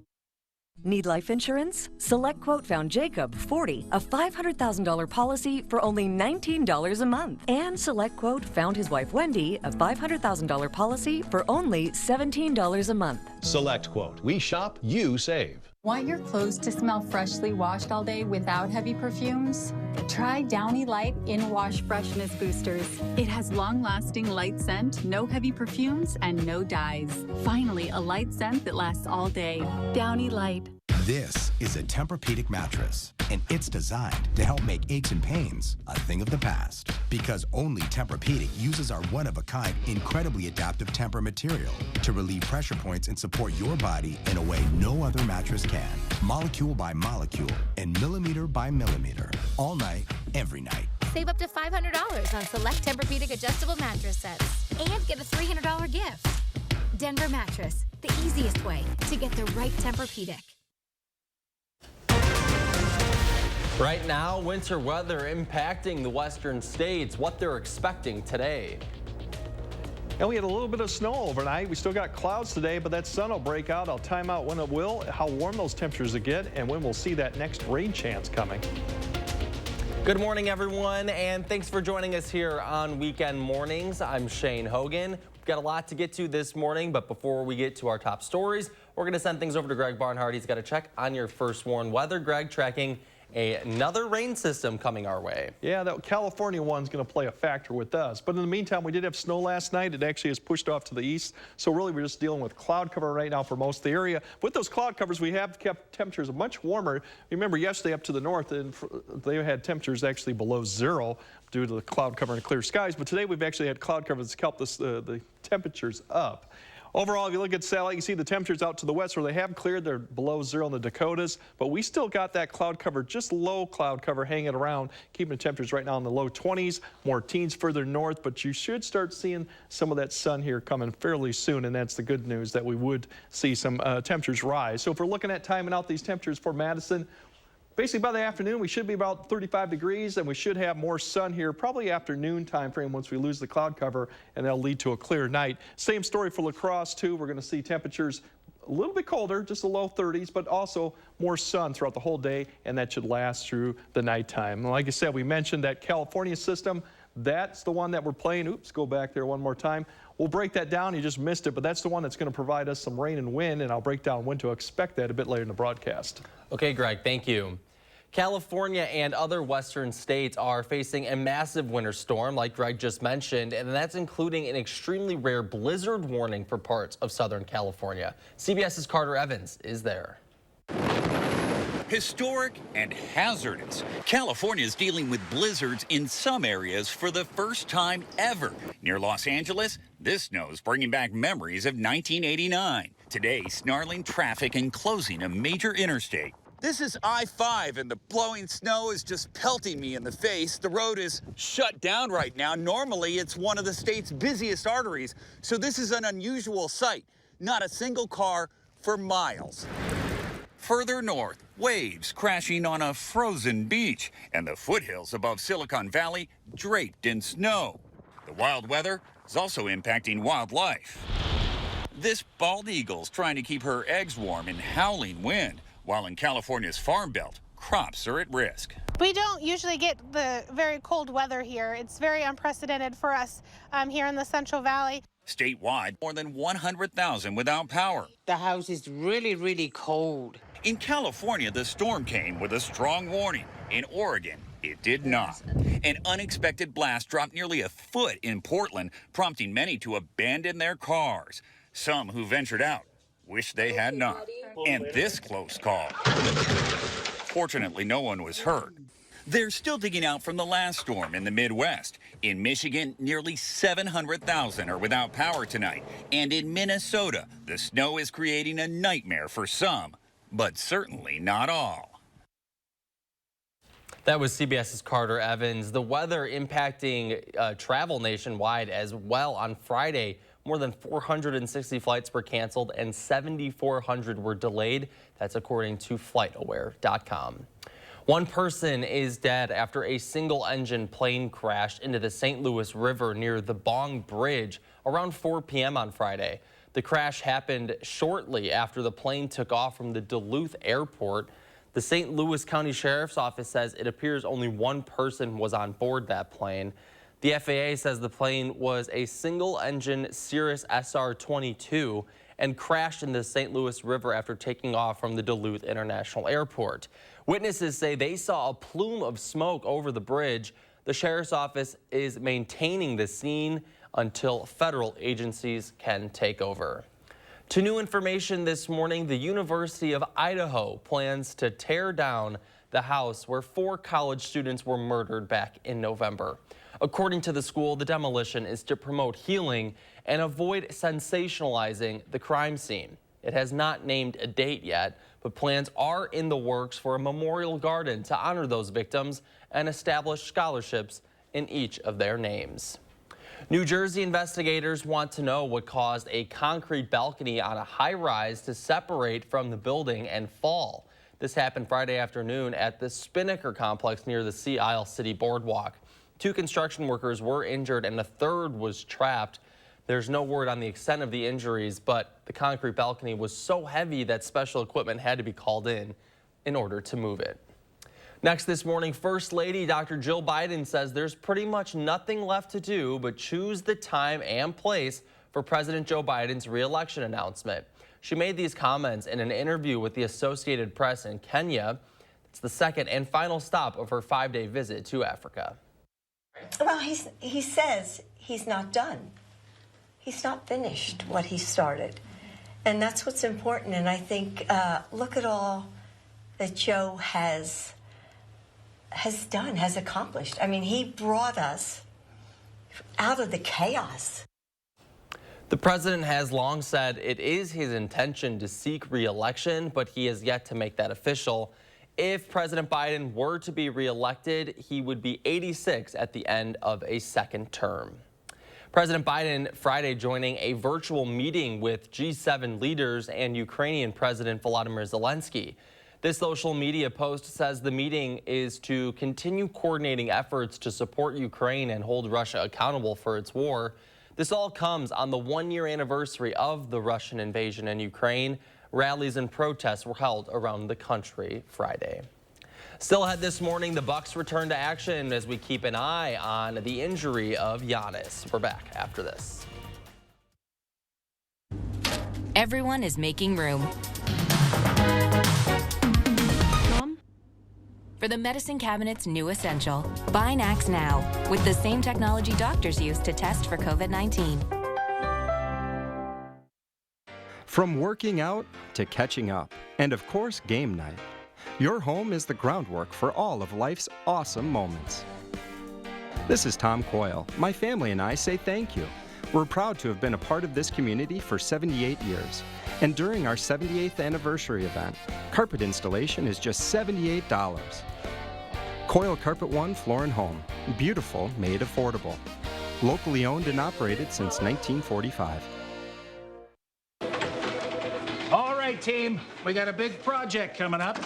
Speaker 16: Need life insurance? SelectQuote found Jacob, 40, a $500,000 policy for only $19 a month. And SelectQuote found his wife Wendy, a $500,000 policy for only $17 a month.
Speaker 17: SelectQuote. We shop, you save.
Speaker 19: Want your clothes to smell freshly washed all day without heavy perfumes? Try Downy Light In-Wash Freshness Boosters. It has long-lasting light scent, no heavy perfumes, and no dyes. Finally, a light scent that lasts all day. Downy Light.
Speaker 24: This is a Tempur-Pedic mattress, and it's designed to help make aches and pains a thing of the past. Because only Tempur-Pedic uses our one-of-a-kind, incredibly adaptive Tempur material to relieve pressure points and support your body in a way no other mattress can. Molecule by molecule and millimeter by millimeter. All night, every night.
Speaker 20: Save up to $500 on select Tempur-Pedic adjustable mattress sets and get a $300 gift. Denver Mattress, the easiest way to get the right Tempur-Pedic.
Speaker 1: Right now, winter weather impacting the western states, what they're expecting today.
Speaker 2: And we had a little bit of snow overnight. We still got clouds today, but that sun will break out. I'll time out when it will, how warm those temperatures will get, and when we'll see that next rain chance coming.
Speaker 1: Good morning, everyone, and thanks for joining us here on Weekend Mornings. I'm Shane Hogan. We've got a lot to get to this morning, but before we get to our top stories, we're going to send things over to Greg Barnhart. He's got a check on your first warn weather. Greg, tracking another rain system coming our way.
Speaker 2: Yeah, that California one's going to play a factor with us. But in the meantime, we did have snow last night. It actually is pushed off to the east. So really, we're just dealing with cloud cover right now for most of the area. With those cloud covers, we have kept temperatures much warmer. Remember, yesterday up to the north, and they had temperatures actually below 0 due to the cloud cover and clear skies. But today, we've actually had cloud cover that's kept the temperatures up. Overall, if you look at satellite, you see the temperatures out to the west where they have cleared. They're below 0 in the Dakotas, but we still got that cloud cover, just low cloud cover hanging around, keeping the temperatures right now in the low 20s, more teens further north, but you should start seeing some of that sun here coming fairly soon, and that's the good news that we would see some temperatures rise. So if we're looking at timing out these temperatures for Madison, basically by the afternoon, we should be about 35 degrees, and we should have more sun here probably afternoon time frame once we lose the cloud cover, and that'll lead to a clear night. Same story for La Crosse, too. We're going to see temperatures a little bit colder, just the low 30s, but also more sun throughout the whole day, and that should last through the nighttime. Like I said, we mentioned that California system. That's the one that we're playing. Oops, go back there one more time. We'll break that down. You just missed it, but that's the one that's going to provide us some rain and wind, and I'll break down when to expect that a bit later in the broadcast.
Speaker 1: Okay, Greg, thank you. California and other western states are facing a massive winter storm, like Greg just mentioned, and that's including an extremely rare blizzard warning for parts of Southern California. CBS's Carter Evans is there.
Speaker 3: Historic and hazardous. California is dealing with blizzards in some areas for the first time ever. Near Los Angeles, this snow is bringing back memories of 1989. Today, snarling traffic and closing a major interstate. This is I-5 and the blowing snow is just pelting me in the face. The road is shut down right now. Normally, it's one of the state's busiest arteries, so this is an unusual sight. Not a single car for miles. Further north, waves crashing on a frozen beach, and the foothills above Silicon Valley draped in snow. The wild weather is also impacting wildlife. This bald eagle's trying to keep her eggs warm in howling wind, while in California's Farm Belt, crops are at risk.
Speaker 4: We don't usually get the very cold weather here. It's very unprecedented for us here in the Central Valley.
Speaker 3: Statewide, more than 100,000 without power.
Speaker 28: The house is really, really cold.
Speaker 3: In California, the storm came with a strong warning. In Oregon, it did not. An unexpected blast dropped nearly a foot in Portland, prompting many to abandon their cars. Some who ventured out wish they had not. And this close call. Fortunately, no one was hurt. They're still digging out from the last storm in the Midwest. In Michigan, nearly 700,000 are without power tonight. And in Minnesota, the snow is creating a nightmare for some, but certainly not all.
Speaker 1: That was CBS's Carter Evans. The weather impacting travel nationwide as well. On Friday, more than 460 flights were canceled and 7,400 were delayed. That's according to FlightAware.com. One person is dead after a single-engine plane crashed into the St. Louis River near the Bong Bridge around 4 p.m. on Friday. The crash happened shortly after the plane took off from the Duluth airport. The St. Louis County Sheriff's Office says it appears only one person was on board that plane. The FAA says the plane was a single-engine Cirrus SR-22 and crashed in the St. Louis River after taking off from the Duluth International Airport. Witnesses say they saw a plume of smoke over the bridge. The Sheriff's Office is maintaining the scene until federal agencies can take over. To new information this morning, the University of Idaho plans to tear down the house where 4 college students were murdered back in November. According to the school, the demolition is to promote healing and avoid sensationalizing the crime scene. It has not named a date yet, but plans are in the works for a memorial garden to honor those victims and establish scholarships in each of their names. New Jersey investigators want to know what caused a concrete balcony on a high-rise to separate from the building and fall. This happened Friday afternoon at the Spinnaker complex near the Sea Isle City Boardwalk. 2 construction workers were injured and a third was trapped. There's no word on the extent of the injuries, but the concrete balcony was so heavy that special equipment had to be called in order to move it. Next this morning, First Lady Dr. Jill Biden says there's pretty much nothing left to do but choose the time and place for President Joe Biden's re-election announcement. She made these comments in an interview with the Associated Press in Kenya. It's the second and final stop of her 5-day visit to Africa.
Speaker 5: Well, he says he's not done. He's not finished what he started. And that's what's important. And I think, look at all that Joe has done, has accomplished. I mean, he brought us out of the chaos.
Speaker 1: The president has long said it is his intention to seek re-election, but he has yet to make that official. If President Biden were to be re-elected, he would be 86 at the end of a second term. President Biden Friday joining a virtual meeting with G7 leaders and Ukrainian President Volodymyr Zelensky. This social media post says the meeting is to continue coordinating efforts to support Ukraine and hold Russia accountable for its war. This all comes on the 1-year anniversary of the Russian invasion in Ukraine. Rallies and protests were held around the country Friday. Still ahead this morning, the Bucks return to action as we keep an eye on the injury of Giannis. We're back after this.
Speaker 8: Everyone is making room.
Speaker 4: Mom?
Speaker 8: For the medicine cabinet's new essential, Binax Now, with the same technology doctors use to test for COVID-19.
Speaker 7: From working out to catching up, and of course, game night. Your home is the groundwork for all of life's awesome moments. This is Tom Coyle. My family and I say thank you. We're proud to have been a part of this community for 78 years. And during our 78th anniversary event, carpet installation is just $78. Coyle Carpet One Floor and Home. Beautiful, made affordable. Locally owned and operated since 1945.
Speaker 10: All right, team. We got a big project coming up.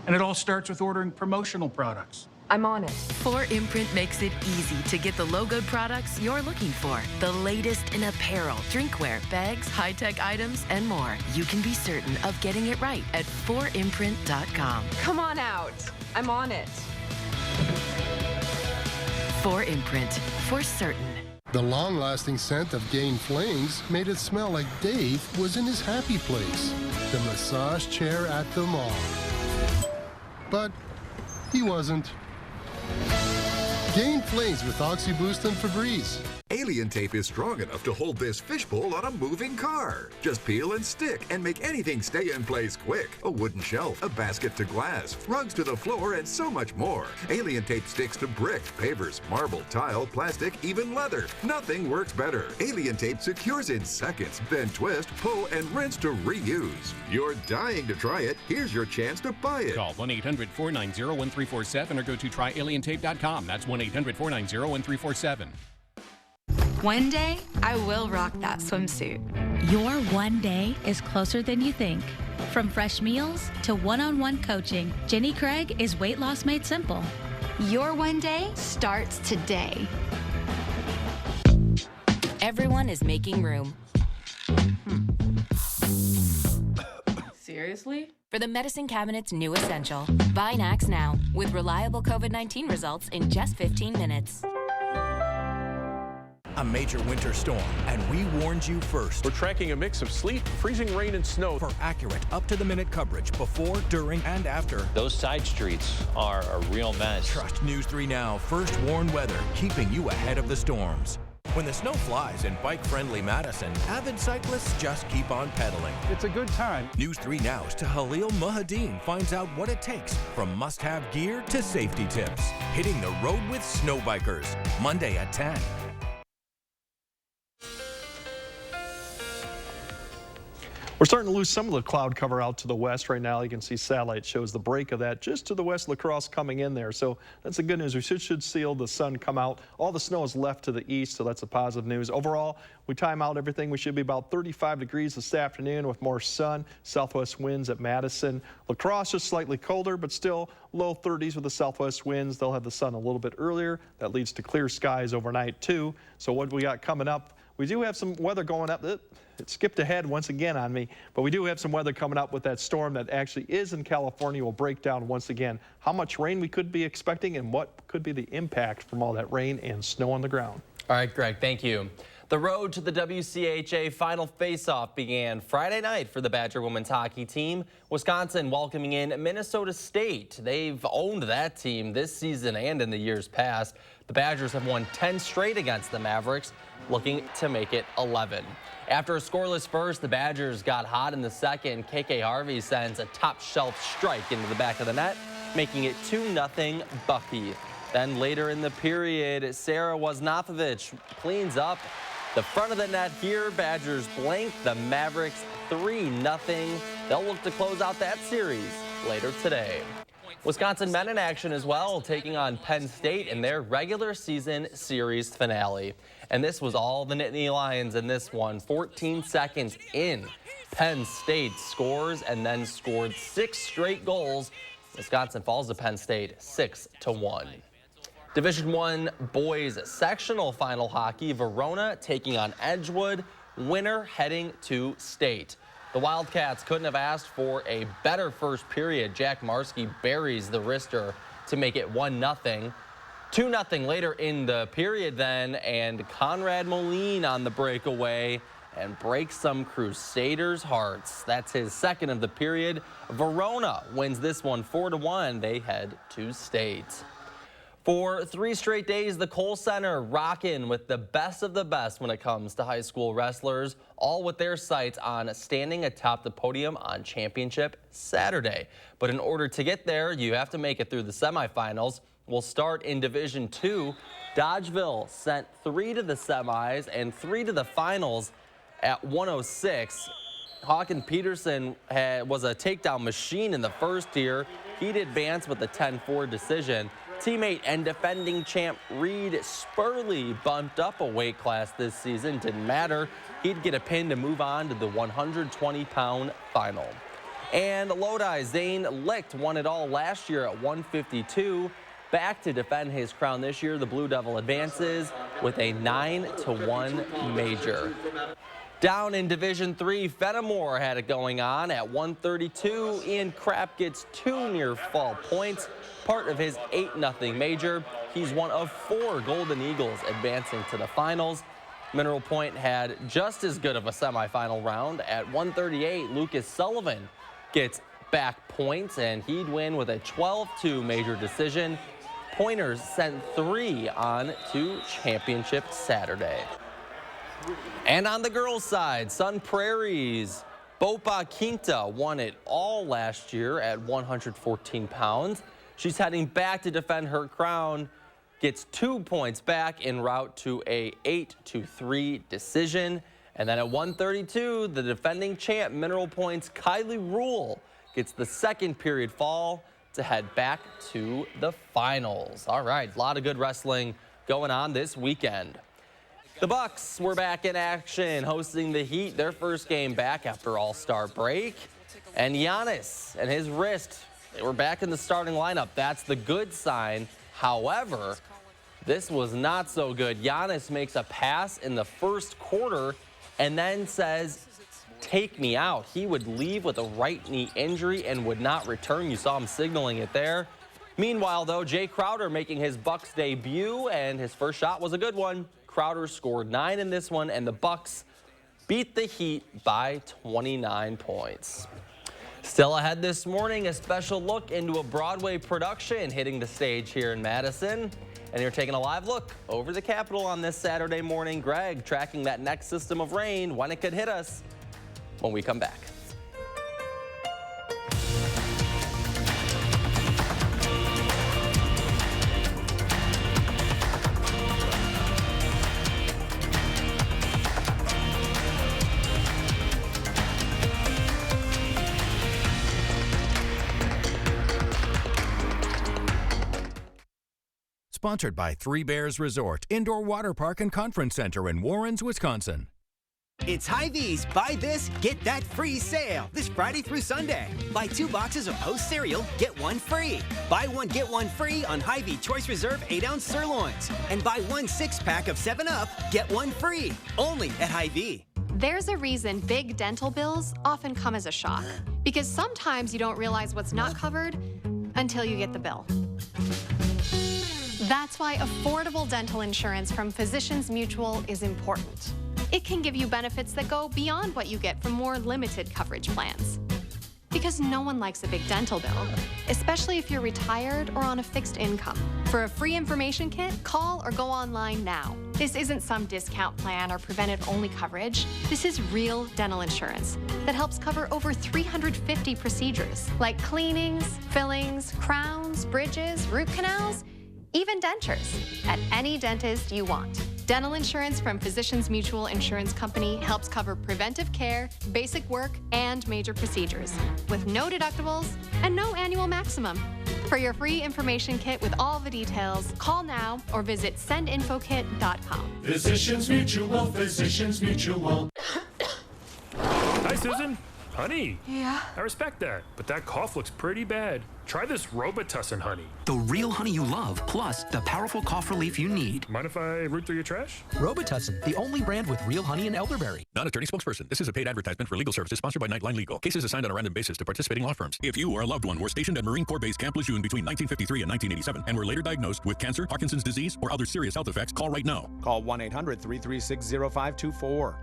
Speaker 10: And it all starts with ordering promotional products.
Speaker 8: I'm on it. 4imprint makes it easy to get the logoed products you're looking for. The latest in apparel, drinkware, bags, high-tech items, and more. You can be certain of getting it right at 4imprint.com.
Speaker 11: Come on out. I'm on it.
Speaker 8: 4imprint, for certain.
Speaker 15: The long-lasting scent of Gain Flings made it smell like Dave was in his happy place, the massage chair at the mall. But he wasn't. Gain Flings with OxyBoost and Febreze.
Speaker 18: Alien tape is strong enough to hold this fishbowl on a moving car. Just peel and stick and make anything stay in place quick. A wooden shelf, a basket to glass, rugs to the floor, and so much more. Alien tape sticks to brick, pavers, marble, tile, plastic, even leather. Nothing works better. Alien tape secures in seconds, then twist, pull, and rinse to reuse. You're dying to try it. Here's your chance to buy it.
Speaker 21: Call 1-800-490-1347 or go to tryalientape.com. That's 1-800-490-1347.
Speaker 22: One day, I will rock that swimsuit.
Speaker 23: Your one day is closer than you think. From fresh meals to one-on-one coaching, Jenny Craig is Weight Loss Made Simple.
Speaker 22: Your one day starts today.
Speaker 8: Everyone is making room.
Speaker 11: Seriously?
Speaker 8: For the medicine cabinet's new essential, Binax Now, with reliable COVID-19 results in just 15 minutes.
Speaker 25: A major winter storm, and we warned you first.
Speaker 27: We're tracking a mix of sleet, freezing rain, and snow
Speaker 25: for accurate, up-to-the-minute coverage before, during, and after.
Speaker 26: Those side streets are a real mess.
Speaker 25: Trust News 3 Now, first warn weather, keeping you ahead of the storms. When the snow flies in bike-friendly Madison, avid cyclists just keep on pedaling.
Speaker 10: It's a good time.
Speaker 25: News 3 Now's Tahalil Muhaddin finds out what it takes from must-have gear to safety tips. Hitting the road with snow bikers, Monday at 10.
Speaker 2: We're starting to lose some of the cloud cover out to the west right now. You can see satellite shows the break of that just to the west, La Crosse coming in there. So that's the good news. We should see the sun come out. All the snow is left to the east, so that's the positive news. Overall, we time out everything. We should be about 35 degrees this afternoon with more sun, southwest winds at Madison. La Crosse just slightly colder, but still low 30s with the southwest winds. They'll have the sun a little bit earlier. That leads to clear skies overnight too. So what we got coming up? We do have some weather going up. It skipped ahead once again on me, but we do have some weather coming up with that storm that actually is in California. Will break down once again how much rain we could be expecting and what could be the impact from all that rain and snow on the ground.
Speaker 1: All right, Greg, thank you. The road to the WCHA final face-off began Friday night for the Badger women's hockey team. Wisconsin welcoming in Minnesota State. They've owned that team this season and in the years past. The Badgers have won 10 straight against the Mavericks, looking to make it 11. After a scoreless first, the Badgers got hot in the second. KK Harvey sends a top-shelf strike into the back of the net, making it 2-0 Bucky. Then later in the period, Sarah Woznovic cleans up the front of the net here. Badgers blank the Mavericks 3-0. They'll look to close out that series later today. Wisconsin men in action as well, taking on Penn State in their regular season series finale. And this was all the Nittany Lions in this one. 14 seconds in, Penn State scores and then scored 6 straight goals. Wisconsin falls to Penn State 6-1. Division I boys sectional final hockey, Verona taking on Edgewood, winner heading to state. The Wildcats couldn't have asked for a better first period. Jack Marski buries the wrister to make it 1-0. 2-0 later in the period then, and Conrad Moline on the breakaway and breaks some Crusaders' hearts. That's his second of the period. Verona wins this one 4-1. They head to state. For 3 straight days, the Kohl Center rocking with the best of the best when it comes to high school wrestlers, all with their sights on standing atop the podium on Championship Saturday. But in order to get there, you have to make it through the semifinals. We'll start in Division II. Dodgeville sent 3 to the semis and 3 to the finals at 106. Hawken Peterson was a takedown machine in the first here. He'd advance with a 10-4 decision. Teammate and defending champ Reed Spurley bumped up a weight class this season. Didn't matter. He'd get a pin to move on to the 120-pound final. And Lodi Zane Licht won it all last year at 152. Back to defend his crown this year, the Blue Devil advances with a 9-1 major. Down in Division III, Fenimore had it going on at 132. Ian Krapp gets 2 near fall points, part of his 8-0 major. He's one of 4 Golden Eagles advancing to the finals. Mineral Point had just as good of a semifinal round. At 138, Lucas Sullivan gets back points, and he'd win with a 12-2 major decision. Pointers sent 3 on to Championship Saturday. And on the girls' side, Sun Prairie's Bopa Quinta won it all last year at 114 pounds. She's heading back to defend her crown, gets 2 points back en route to a 8-3 decision. And then at 132, the defending champ, Mineral Point's Kylie Rule, gets the second period fall to head back to the finals. All right, a lot of good wrestling going on this weekend. The Bucks were back in action, hosting the Heat, their first game back after All-Star break. And Giannis and his wrist, they were back in the starting lineup. That's the good sign. However, this was not so good. Giannis makes a pass in the first quarter and then says, "Take me out." He would leave with a right knee injury and would not return. You saw him signaling it there. Meanwhile, though, Jay Crowder making his Bucks debut, and his first shot was a good one. Crowder scored 9 in this one, and the Bucks beat the Heat by 29 points. Still ahead this morning, a special look into a Broadway production hitting the stage here in Madison. And you're taking a live look over the Capitol on this Saturday morning. Greg tracking that next system of rain, when it could hit us, when we come back.
Speaker 25: Sponsored by Three Bears Resort, Indoor Water Park and Conference Center in Warrens, Wisconsin.
Speaker 6: It's Hy-Vee's Buy This, Get That Free sale this Friday through Sunday. Buy 2 boxes of Post cereal, get 1 free. Buy 1, get 1 free on Hy-Vee Choice Reserve 8-ounce sirloins. And buy 1 6-pack of 7-Up, get 1 free. Only at Hy-Vee.
Speaker 11: There's a reason big dental bills often come as a shock. Because sometimes you don't realize what's not covered until you get the bill. That's why affordable dental insurance from Physicians Mutual is important. It can give you benefits that go beyond what you get from more limited coverage plans. Because no one likes a big dental bill, especially if you're retired or on a fixed income. For a free information kit, call or go online now. This isn't some discount plan or preventive-only coverage. This is real dental insurance that helps cover over 350 procedures, like cleanings, fillings, crowns, bridges, root canals, even dentures, at any dentist you want. Dental insurance from Physicians Mutual Insurance Company helps cover preventive care, basic work, and major procedures, with no deductibles and no annual maximum. For your free information kit with all the details, call now or visit sendinfokit.com.
Speaker 9: Physicians Mutual, Physicians Mutual.
Speaker 12: Hi, Susan.
Speaker 27: Honey.
Speaker 9: Yeah?
Speaker 27: I respect that, but that cough looks pretty bad. Try this Robitussin honey.
Speaker 12: The real honey you love, plus the powerful cough relief you need.
Speaker 27: Mind if I root through your trash?
Speaker 12: Robitussin, the only brand with real honey and elderberry.
Speaker 25: Non-attorney spokesperson. This is a paid advertisement for legal services sponsored by Nightline Legal. Cases assigned on a random basis to participating law firms. If you or a loved one were stationed at Marine Corps Base Camp Lejeune between 1953 and 1987 and were later diagnosed with cancer, Parkinson's disease, or other serious health effects, call right now.
Speaker 13: Call 1-800-336-0524.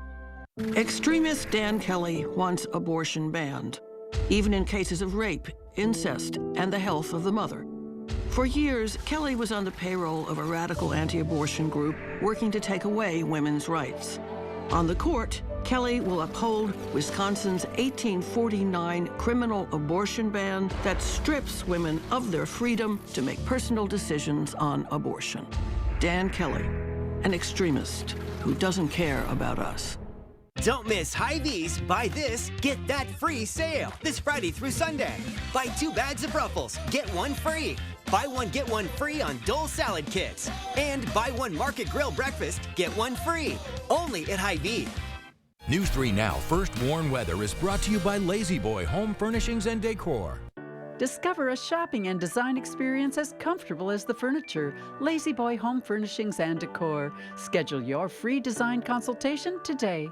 Speaker 14: Extremist Dan Kelly wants abortion banned, even in cases of rape, incest, and the health of the mother. For years, Kelly was on the payroll of a radical anti-abortion group working to take away women's rights. On the court, Kelly will uphold Wisconsin's 1849 criminal abortion ban that strips women of their freedom to make personal decisions on abortion. Dan Kelly, an extremist who doesn't care about us.
Speaker 6: Don't miss Hy-Vee's Buy This, Get That Free sale this Friday through Sunday. Buy 2 bags of Ruffles, get 1 free. Buy 1, get 1 free on Dole salad kits. And buy 1 Market Grill breakfast, get 1 free. Only at Hy-Vee.
Speaker 25: News 3 Now First Warn Weather is brought to you by Lazy Boy Home Furnishings and Decor.
Speaker 16: Discover a shopping and design experience as comfortable as the furniture. Lazy Boy Home Furnishings and Decor. Schedule your free design consultation today.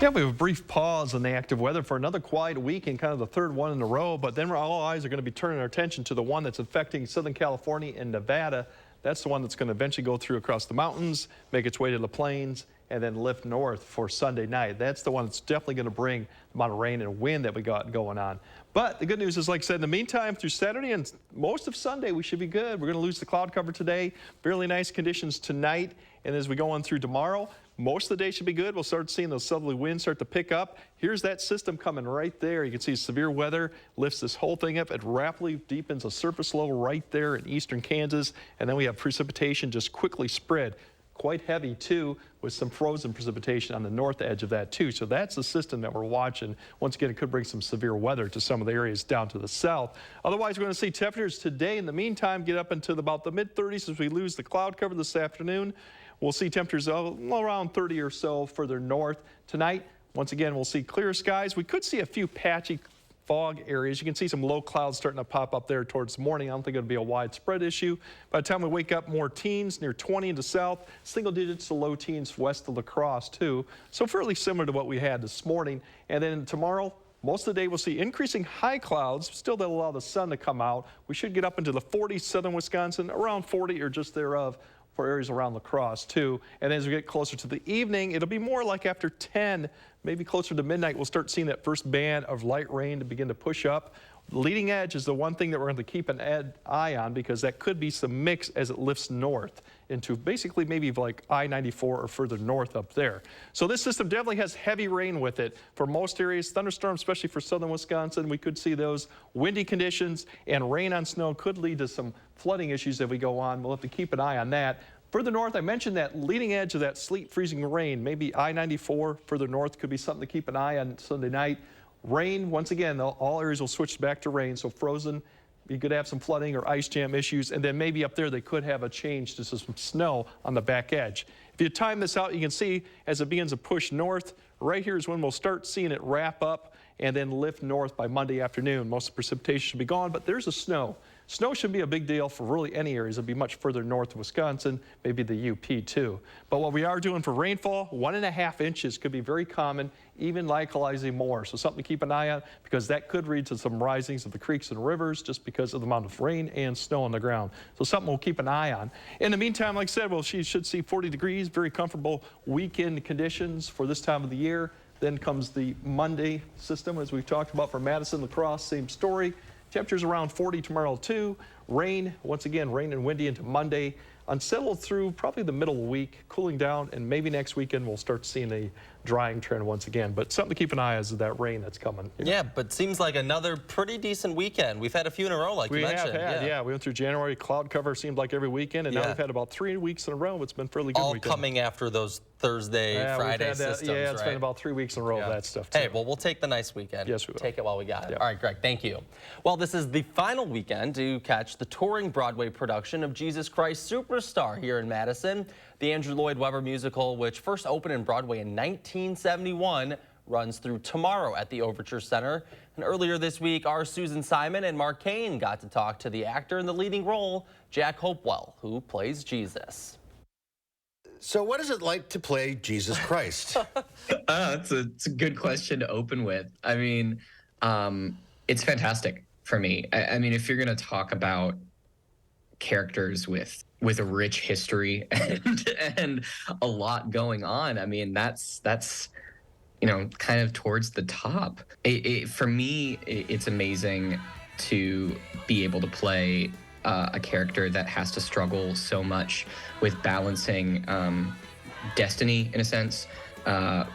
Speaker 2: Yeah, we have a brief pause in the active weather for another quiet week and kind of the third one in a row, but then all eyes are going to be turning our attention to the one that's affecting Southern California and Nevada. That's the one that's going to eventually go through across the mountains, make its way to the plains, and then lift north for Sunday night. That's the one that's definitely going to bring the amount of rain and wind that we got going on. But the good news is, like I said, in the meantime, through Saturday and most of Sunday, we should be good. We're going to lose the cloud cover today. Fairly nice conditions tonight. And as we go on through tomorrow, most of the day should be good. We'll start seeing those southerly winds start to pick up. Here's that system coming right there. You can see severe weather lifts this whole thing up. It rapidly deepens a surface low right there in eastern Kansas. And then we have precipitation just quickly spread. Quite heavy, too, with some frozen precipitation on the north edge of that, too. So that's the system that we're watching. Once again, it could bring some severe weather to some of the areas down to the south. Otherwise, we're going to see temperatures today, in the meantime, get up into about the mid-30s as we lose the cloud cover this afternoon. We'll see temperatures around 30 or so further north. Tonight, once again, we'll see clear skies. We could see a few patchy fog areas. You can see some low clouds starting to pop up there towards morning. I don't think it'll be a widespread issue. By the time we wake up, more teens near 20 in the south, single digits to low teens west of La Crosse, too. So fairly similar to what we had this morning. And then tomorrow, most of the day we'll see increasing high clouds. Still, they'll allow the sun to come out. We should get up into the 40s, southern Wisconsin, around 40 or just thereof for areas around La Crosse, too. And as we get closer to the evening, it'll be more like after 10, maybe closer to midnight, we'll start seeing that first band of light rain to begin to push up. The leading edge is the one thing that we're going to keep an eye on, because that could be some mix as it lifts north into basically maybe like I-94 or further north up there. So this system definitely has heavy rain with it for most areas. Thunderstorms, especially for southern Wisconsin, we could see those. Windy conditions and rain on snow could lead to some flooding issues as we go on. We'll have to keep an eye on that. Further north, I mentioned that leading edge of that sleet freezing rain. Maybe I-94 further north could be something to keep an eye on Sunday night. Rain, once again, all areas will switch back to rain, so frozen. You could have some flooding or ice jam issues, and then maybe up there they could have a change to some snow on the back edge. If you time this out, you can see as it begins to push north, right here is when we'll start seeing it wrap up and then lift north by Monday afternoon. Most of the precipitation should be gone, but there's a snow. Snow should be a big deal for really any areas. It'll be much further north of Wisconsin, maybe the UP too. But what we are doing for rainfall, 1.5 inches could be very common, even localizing more. So something to keep an eye on, because that could lead to some risings of the creeks and rivers just because of the amount of rain and snow on the ground. So something we'll keep an eye on. In the meantime, like I said, well, she should see 40 degrees, very comfortable weekend conditions for this time of the year. Then comes the Monday system, as we've talked about for Madison, La Crosse, same story. Temperatures around 40 tomorrow, too. Rain, once again, rain and windy into Monday. Unsettled through probably the middle of the week, cooling down, and maybe next weekend we'll start seeing a drying trend once again. But something to keep an eye on is that rain that's coming.
Speaker 1: Yeah, but seems like another pretty decent weekend. We've had a few in a row, like you mentioned.
Speaker 2: Yeah, we went through January, cloud cover seemed like every weekend, and now we've had about 3 weeks in a row. It's been fairly good
Speaker 1: all
Speaker 2: weekend.
Speaker 1: Coming after those Thursday, Friday systems,
Speaker 2: yeah, it's
Speaker 1: right?
Speaker 2: been about 3 weeks in a row of that stuff, too.
Speaker 1: Hey, well, we'll take the nice weekend.
Speaker 2: Yes, we will.
Speaker 1: Take it while we got it.
Speaker 2: Yep.
Speaker 1: All right, Greg, thank you. Well, this is the final weekend to catch the touring Broadway production of Jesus Christ Superstar here in Madison. The Andrew Lloyd Webber musical, which first opened in Broadway in 1971, runs through tomorrow at the Overture Center. And earlier this week, our Susan Simon and Mark Cain got to talk to the actor in the leading role, Jack Hopewell, who plays Jesus.
Speaker 3: So what is it like to play Jesus Christ?
Speaker 9: It's a good question to open with. I mean, it's fantastic for me. I mean, if you're going to talk about characters with a rich history and a lot going on, I mean, that's you know, kind of towards the top. For me, it's amazing to be able to play a character that has to struggle so much with balancing destiny, in a sense,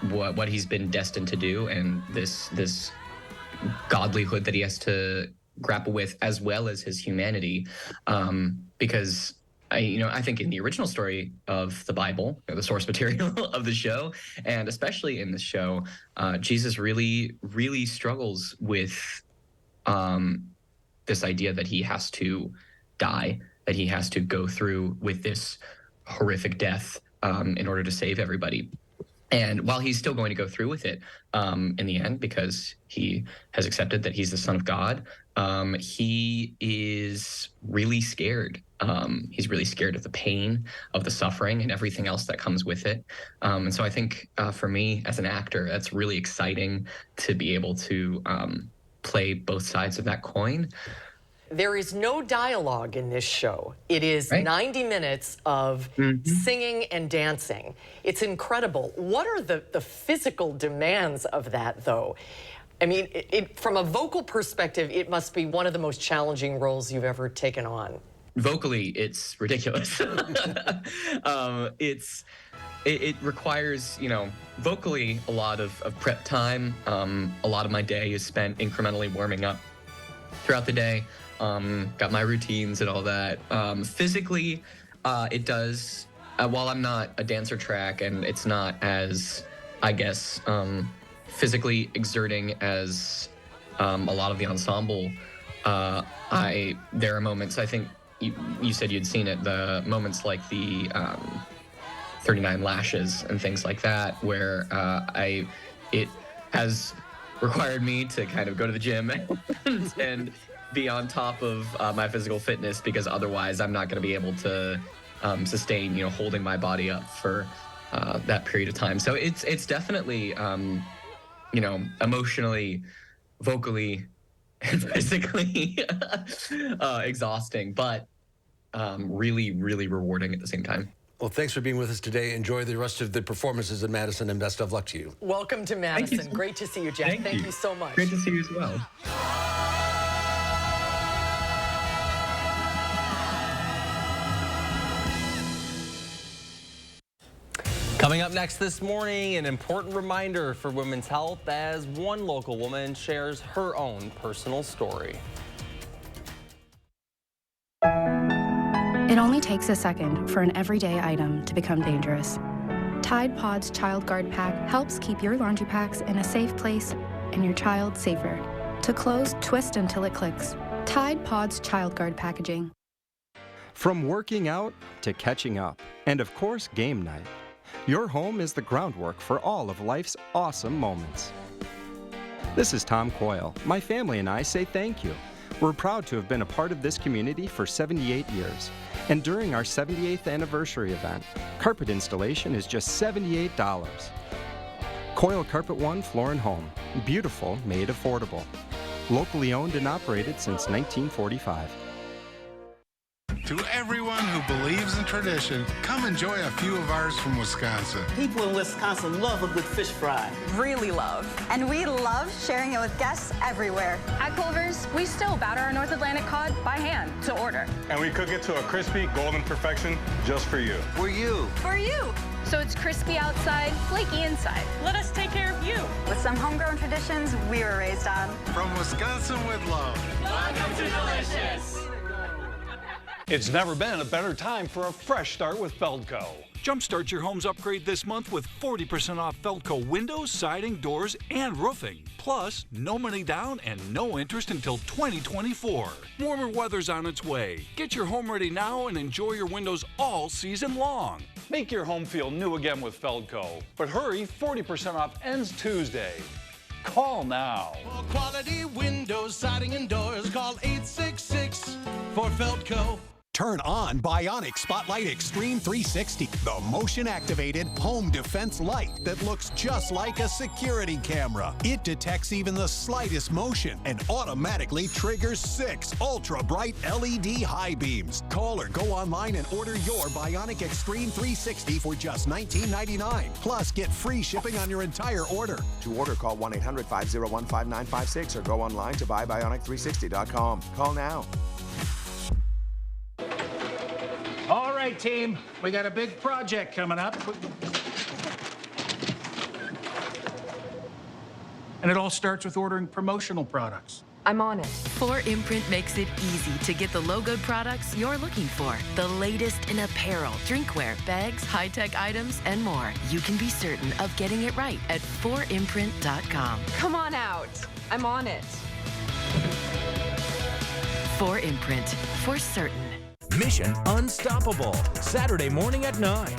Speaker 9: what he's been destined to do, and this godlyhood that he has to grapple with, as well as his humanity, because I think in the original story of the Bible, the source material of the show, and especially in this show, Jesus really, really struggles with this idea that he has to die, that he has to go through with this horrific death in order to save everybody. And while he's still going to go through with it in the end, because he has accepted that he's the Son of God, he is really scared. He's really scared of the pain, of the suffering, and everything else that comes with it. And so I think for me as an actor, that's really exciting to be able to play both sides of that coin.
Speaker 13: There is no dialogue in this show. It is 90 minutes of singing and dancing. It's incredible. What are the physical demands of that, though? I mean, from a vocal perspective, it must be one of the most challenging roles you've ever taken on.
Speaker 9: Vocally, it's ridiculous. It requires, vocally a lot of prep time. A lot of my day is spent incrementally warming up throughout the day. Got my routines and all that. Physically, it does, while I'm not a dancer track and it's not as, I guess, physically exerting as a lot of the ensemble, there are moments, I think you said you'd seen it, the moments like the 39 lashes and things like that, where it has required me to kind of go to the gym and be on top of my physical fitness, because otherwise I'm not going to be able to sustain, holding my body up for that period of time. So it's definitely, emotionally, vocally, and physically exhausting, but really, really rewarding at the same time.
Speaker 3: Well, thanks for being with us today. Enjoy the rest of the performances in Madison, and best of luck to you.
Speaker 13: Welcome to Madison. Great to see you, Jack. Thank you so much.
Speaker 9: Great to see you as well.
Speaker 1: Coming up next this morning, an important reminder for women's health as one local woman shares her own personal story.
Speaker 17: It only takes a second for an everyday item to become dangerous. Tide Pod's Child Guard Pack helps keep your laundry packs in a safe place and your child safer. To close, twist until it clicks. Tide Pod's Child Guard Packaging.
Speaker 7: From working out to catching up, and of course, game night. Your home is the groundwork for all of life's awesome moments. This is Tom Coyle. My family and I say thank you. We're proud to have been a part of this community for 78 years. And during our 78th anniversary event, carpet installation is just $78. Coyle Carpet One Floor and Home. Beautiful, made affordable. Locally owned and operated since 1945.
Speaker 19: To everyone who believes in tradition, come enjoy a few of ours from Wisconsin.
Speaker 20: People in Wisconsin love a good fish fry.
Speaker 24: Really love. And we love sharing it with guests everywhere.
Speaker 28: At Culver's, we still batter our North Atlantic cod by hand to order.
Speaker 29: And we cook it to a crispy, golden perfection just for you.
Speaker 20: For you.
Speaker 28: For you. So it's crispy outside, flaky inside. Let us take care of you.
Speaker 24: With some homegrown traditions we were raised on.
Speaker 19: From Wisconsin with love.
Speaker 28: Welcome to Delicious.
Speaker 2: It's never been a better time for a fresh start with Feldco.
Speaker 4: Jumpstart your home's upgrade this month with 40% off Feldco windows, siding, doors, and roofing. Plus, no money down and no interest until 2024. Warmer weather's on its way. Get your home ready now and enjoy your windows all season long.
Speaker 5: Make your home feel new again with Feldco. But hurry, 40% off ends Tuesday. Call now.
Speaker 8: For quality windows, siding, and doors, call 866 for Feldco.
Speaker 15: Turn on Bionic Spotlight Extreme 360, the motion-activated home defense light that looks just like a security camera. It detects even the slightest motion and automatically triggers 6 ultra-bright LED high beams. Call or go online and order your Bionic Extreme 360 for just $19.99. Plus, get free shipping on your entire order.
Speaker 18: To order, call 1-800-501-5956 or go online to buybionic360.com. Call now.
Speaker 10: All right, team. We got a big project coming up. And it all starts with ordering promotional products.
Speaker 21: I'm on it. 4imprint makes it easy to get the logoed products you're looking for. The latest in apparel, drinkware, bags, high-tech items, and more. You can be certain of getting it right at 4imprint.com.
Speaker 28: Come on out. I'm on it.
Speaker 21: 4imprint, for certain.
Speaker 22: Mission Unstoppable, Saturday morning at 9.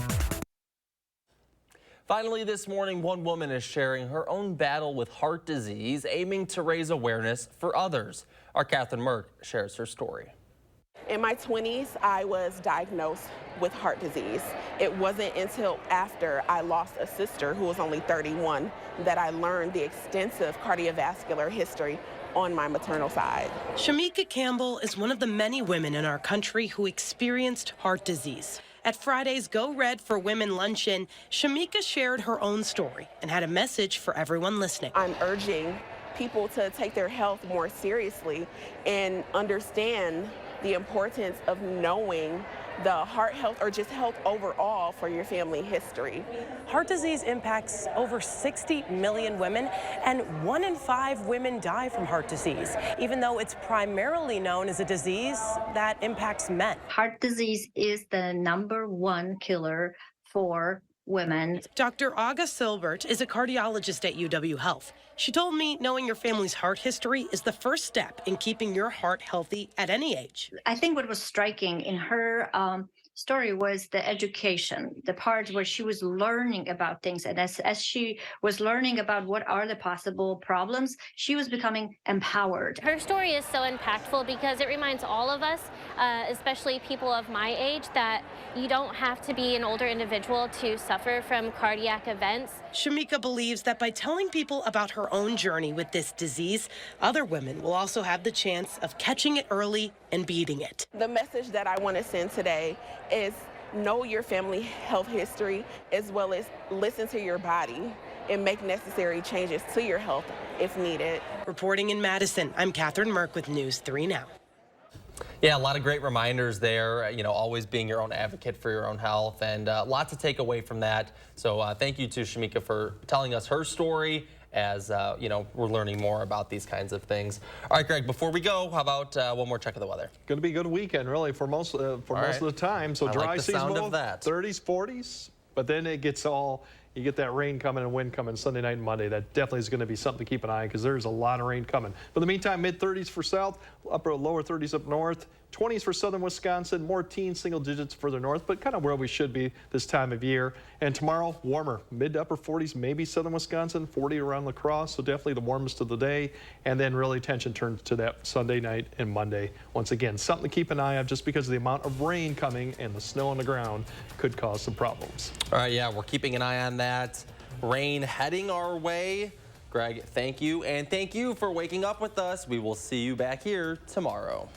Speaker 1: Finally this morning, one woman is sharing her own battle with heart disease, aiming to raise awareness for others. Our Catherine Merck shares her story.
Speaker 23: In my 20s, I was diagnosed with heart disease. It wasn't until after I lost a sister who was only 31 that I learned the extensive cardiovascular history on my maternal side.
Speaker 26: Shamika Campbell is one of the many women in our country who experienced heart disease. At Friday's Go Red for Women luncheon, Shamika shared her own story and had a message for everyone listening.
Speaker 23: I'm urging people to take their health more seriously and understand the importance of knowing the heart health or just health overall for your family history.
Speaker 26: Heart disease impacts over 60 million women, and 1 in 5 women die from heart disease, even though it's primarily known as a disease that impacts men.
Speaker 30: Heart disease is the #1 killer for women.
Speaker 26: Dr. Aga Silbert is a cardiologist at UW Health. She told me knowing your family's heart history is the first step in keeping your heart healthy at any age.
Speaker 30: I think what was striking in her story was the education, the part where she was learning about things. And as she was learning about what are the possible problems, she was becoming empowered.
Speaker 31: Her story is so impactful because it reminds all of us, especially people of my age, that you don't have to be an older individual to suffer from cardiac events.
Speaker 26: Shamika believes that by telling people about her own journey with this disease, other women will also have the chance of catching it early and beating it.
Speaker 23: The message that I want to send today is know your family health history as well as listen to your body and make necessary changes to your health if needed.
Speaker 26: Reporting in Madison, I'm Catherine Merck with News 3 Now.
Speaker 1: Yeah, a lot of great reminders there, you know, always being your own advocate for your own health, and lots to take away from that. So thank you to Shamika for telling us her story as, you know, we're learning more about these kinds of things. All right, Greg, before we go, how about one more check of the weather?
Speaker 2: Going to be a good weekend, really, for most of the time. So dry
Speaker 1: like the
Speaker 2: season,
Speaker 1: sound of that.
Speaker 2: 30s, 40s, but then it gets you get that rain coming and wind coming Sunday night and Monday. That definitely is going to be something to keep an eye on because there's a lot of rain coming. But in the meantime, mid-30s for south, lower 30s up north, 20s for southern Wisconsin, more teens, single digits further north, but kind of where we should be this time of year. And tomorrow, warmer, mid to upper 40s, maybe southern Wisconsin, 40 around La Crosse, so definitely the warmest of the day. And then really attention turns to that Sunday night and Monday. Once again, something to keep an eye on just because of the amount of rain coming and the snow on the ground could cause some problems.
Speaker 1: All right, yeah, we're keeping an eye on that. Rain heading our way. Greg, thank you, and thank you for waking up with us. We will see you back here tomorrow.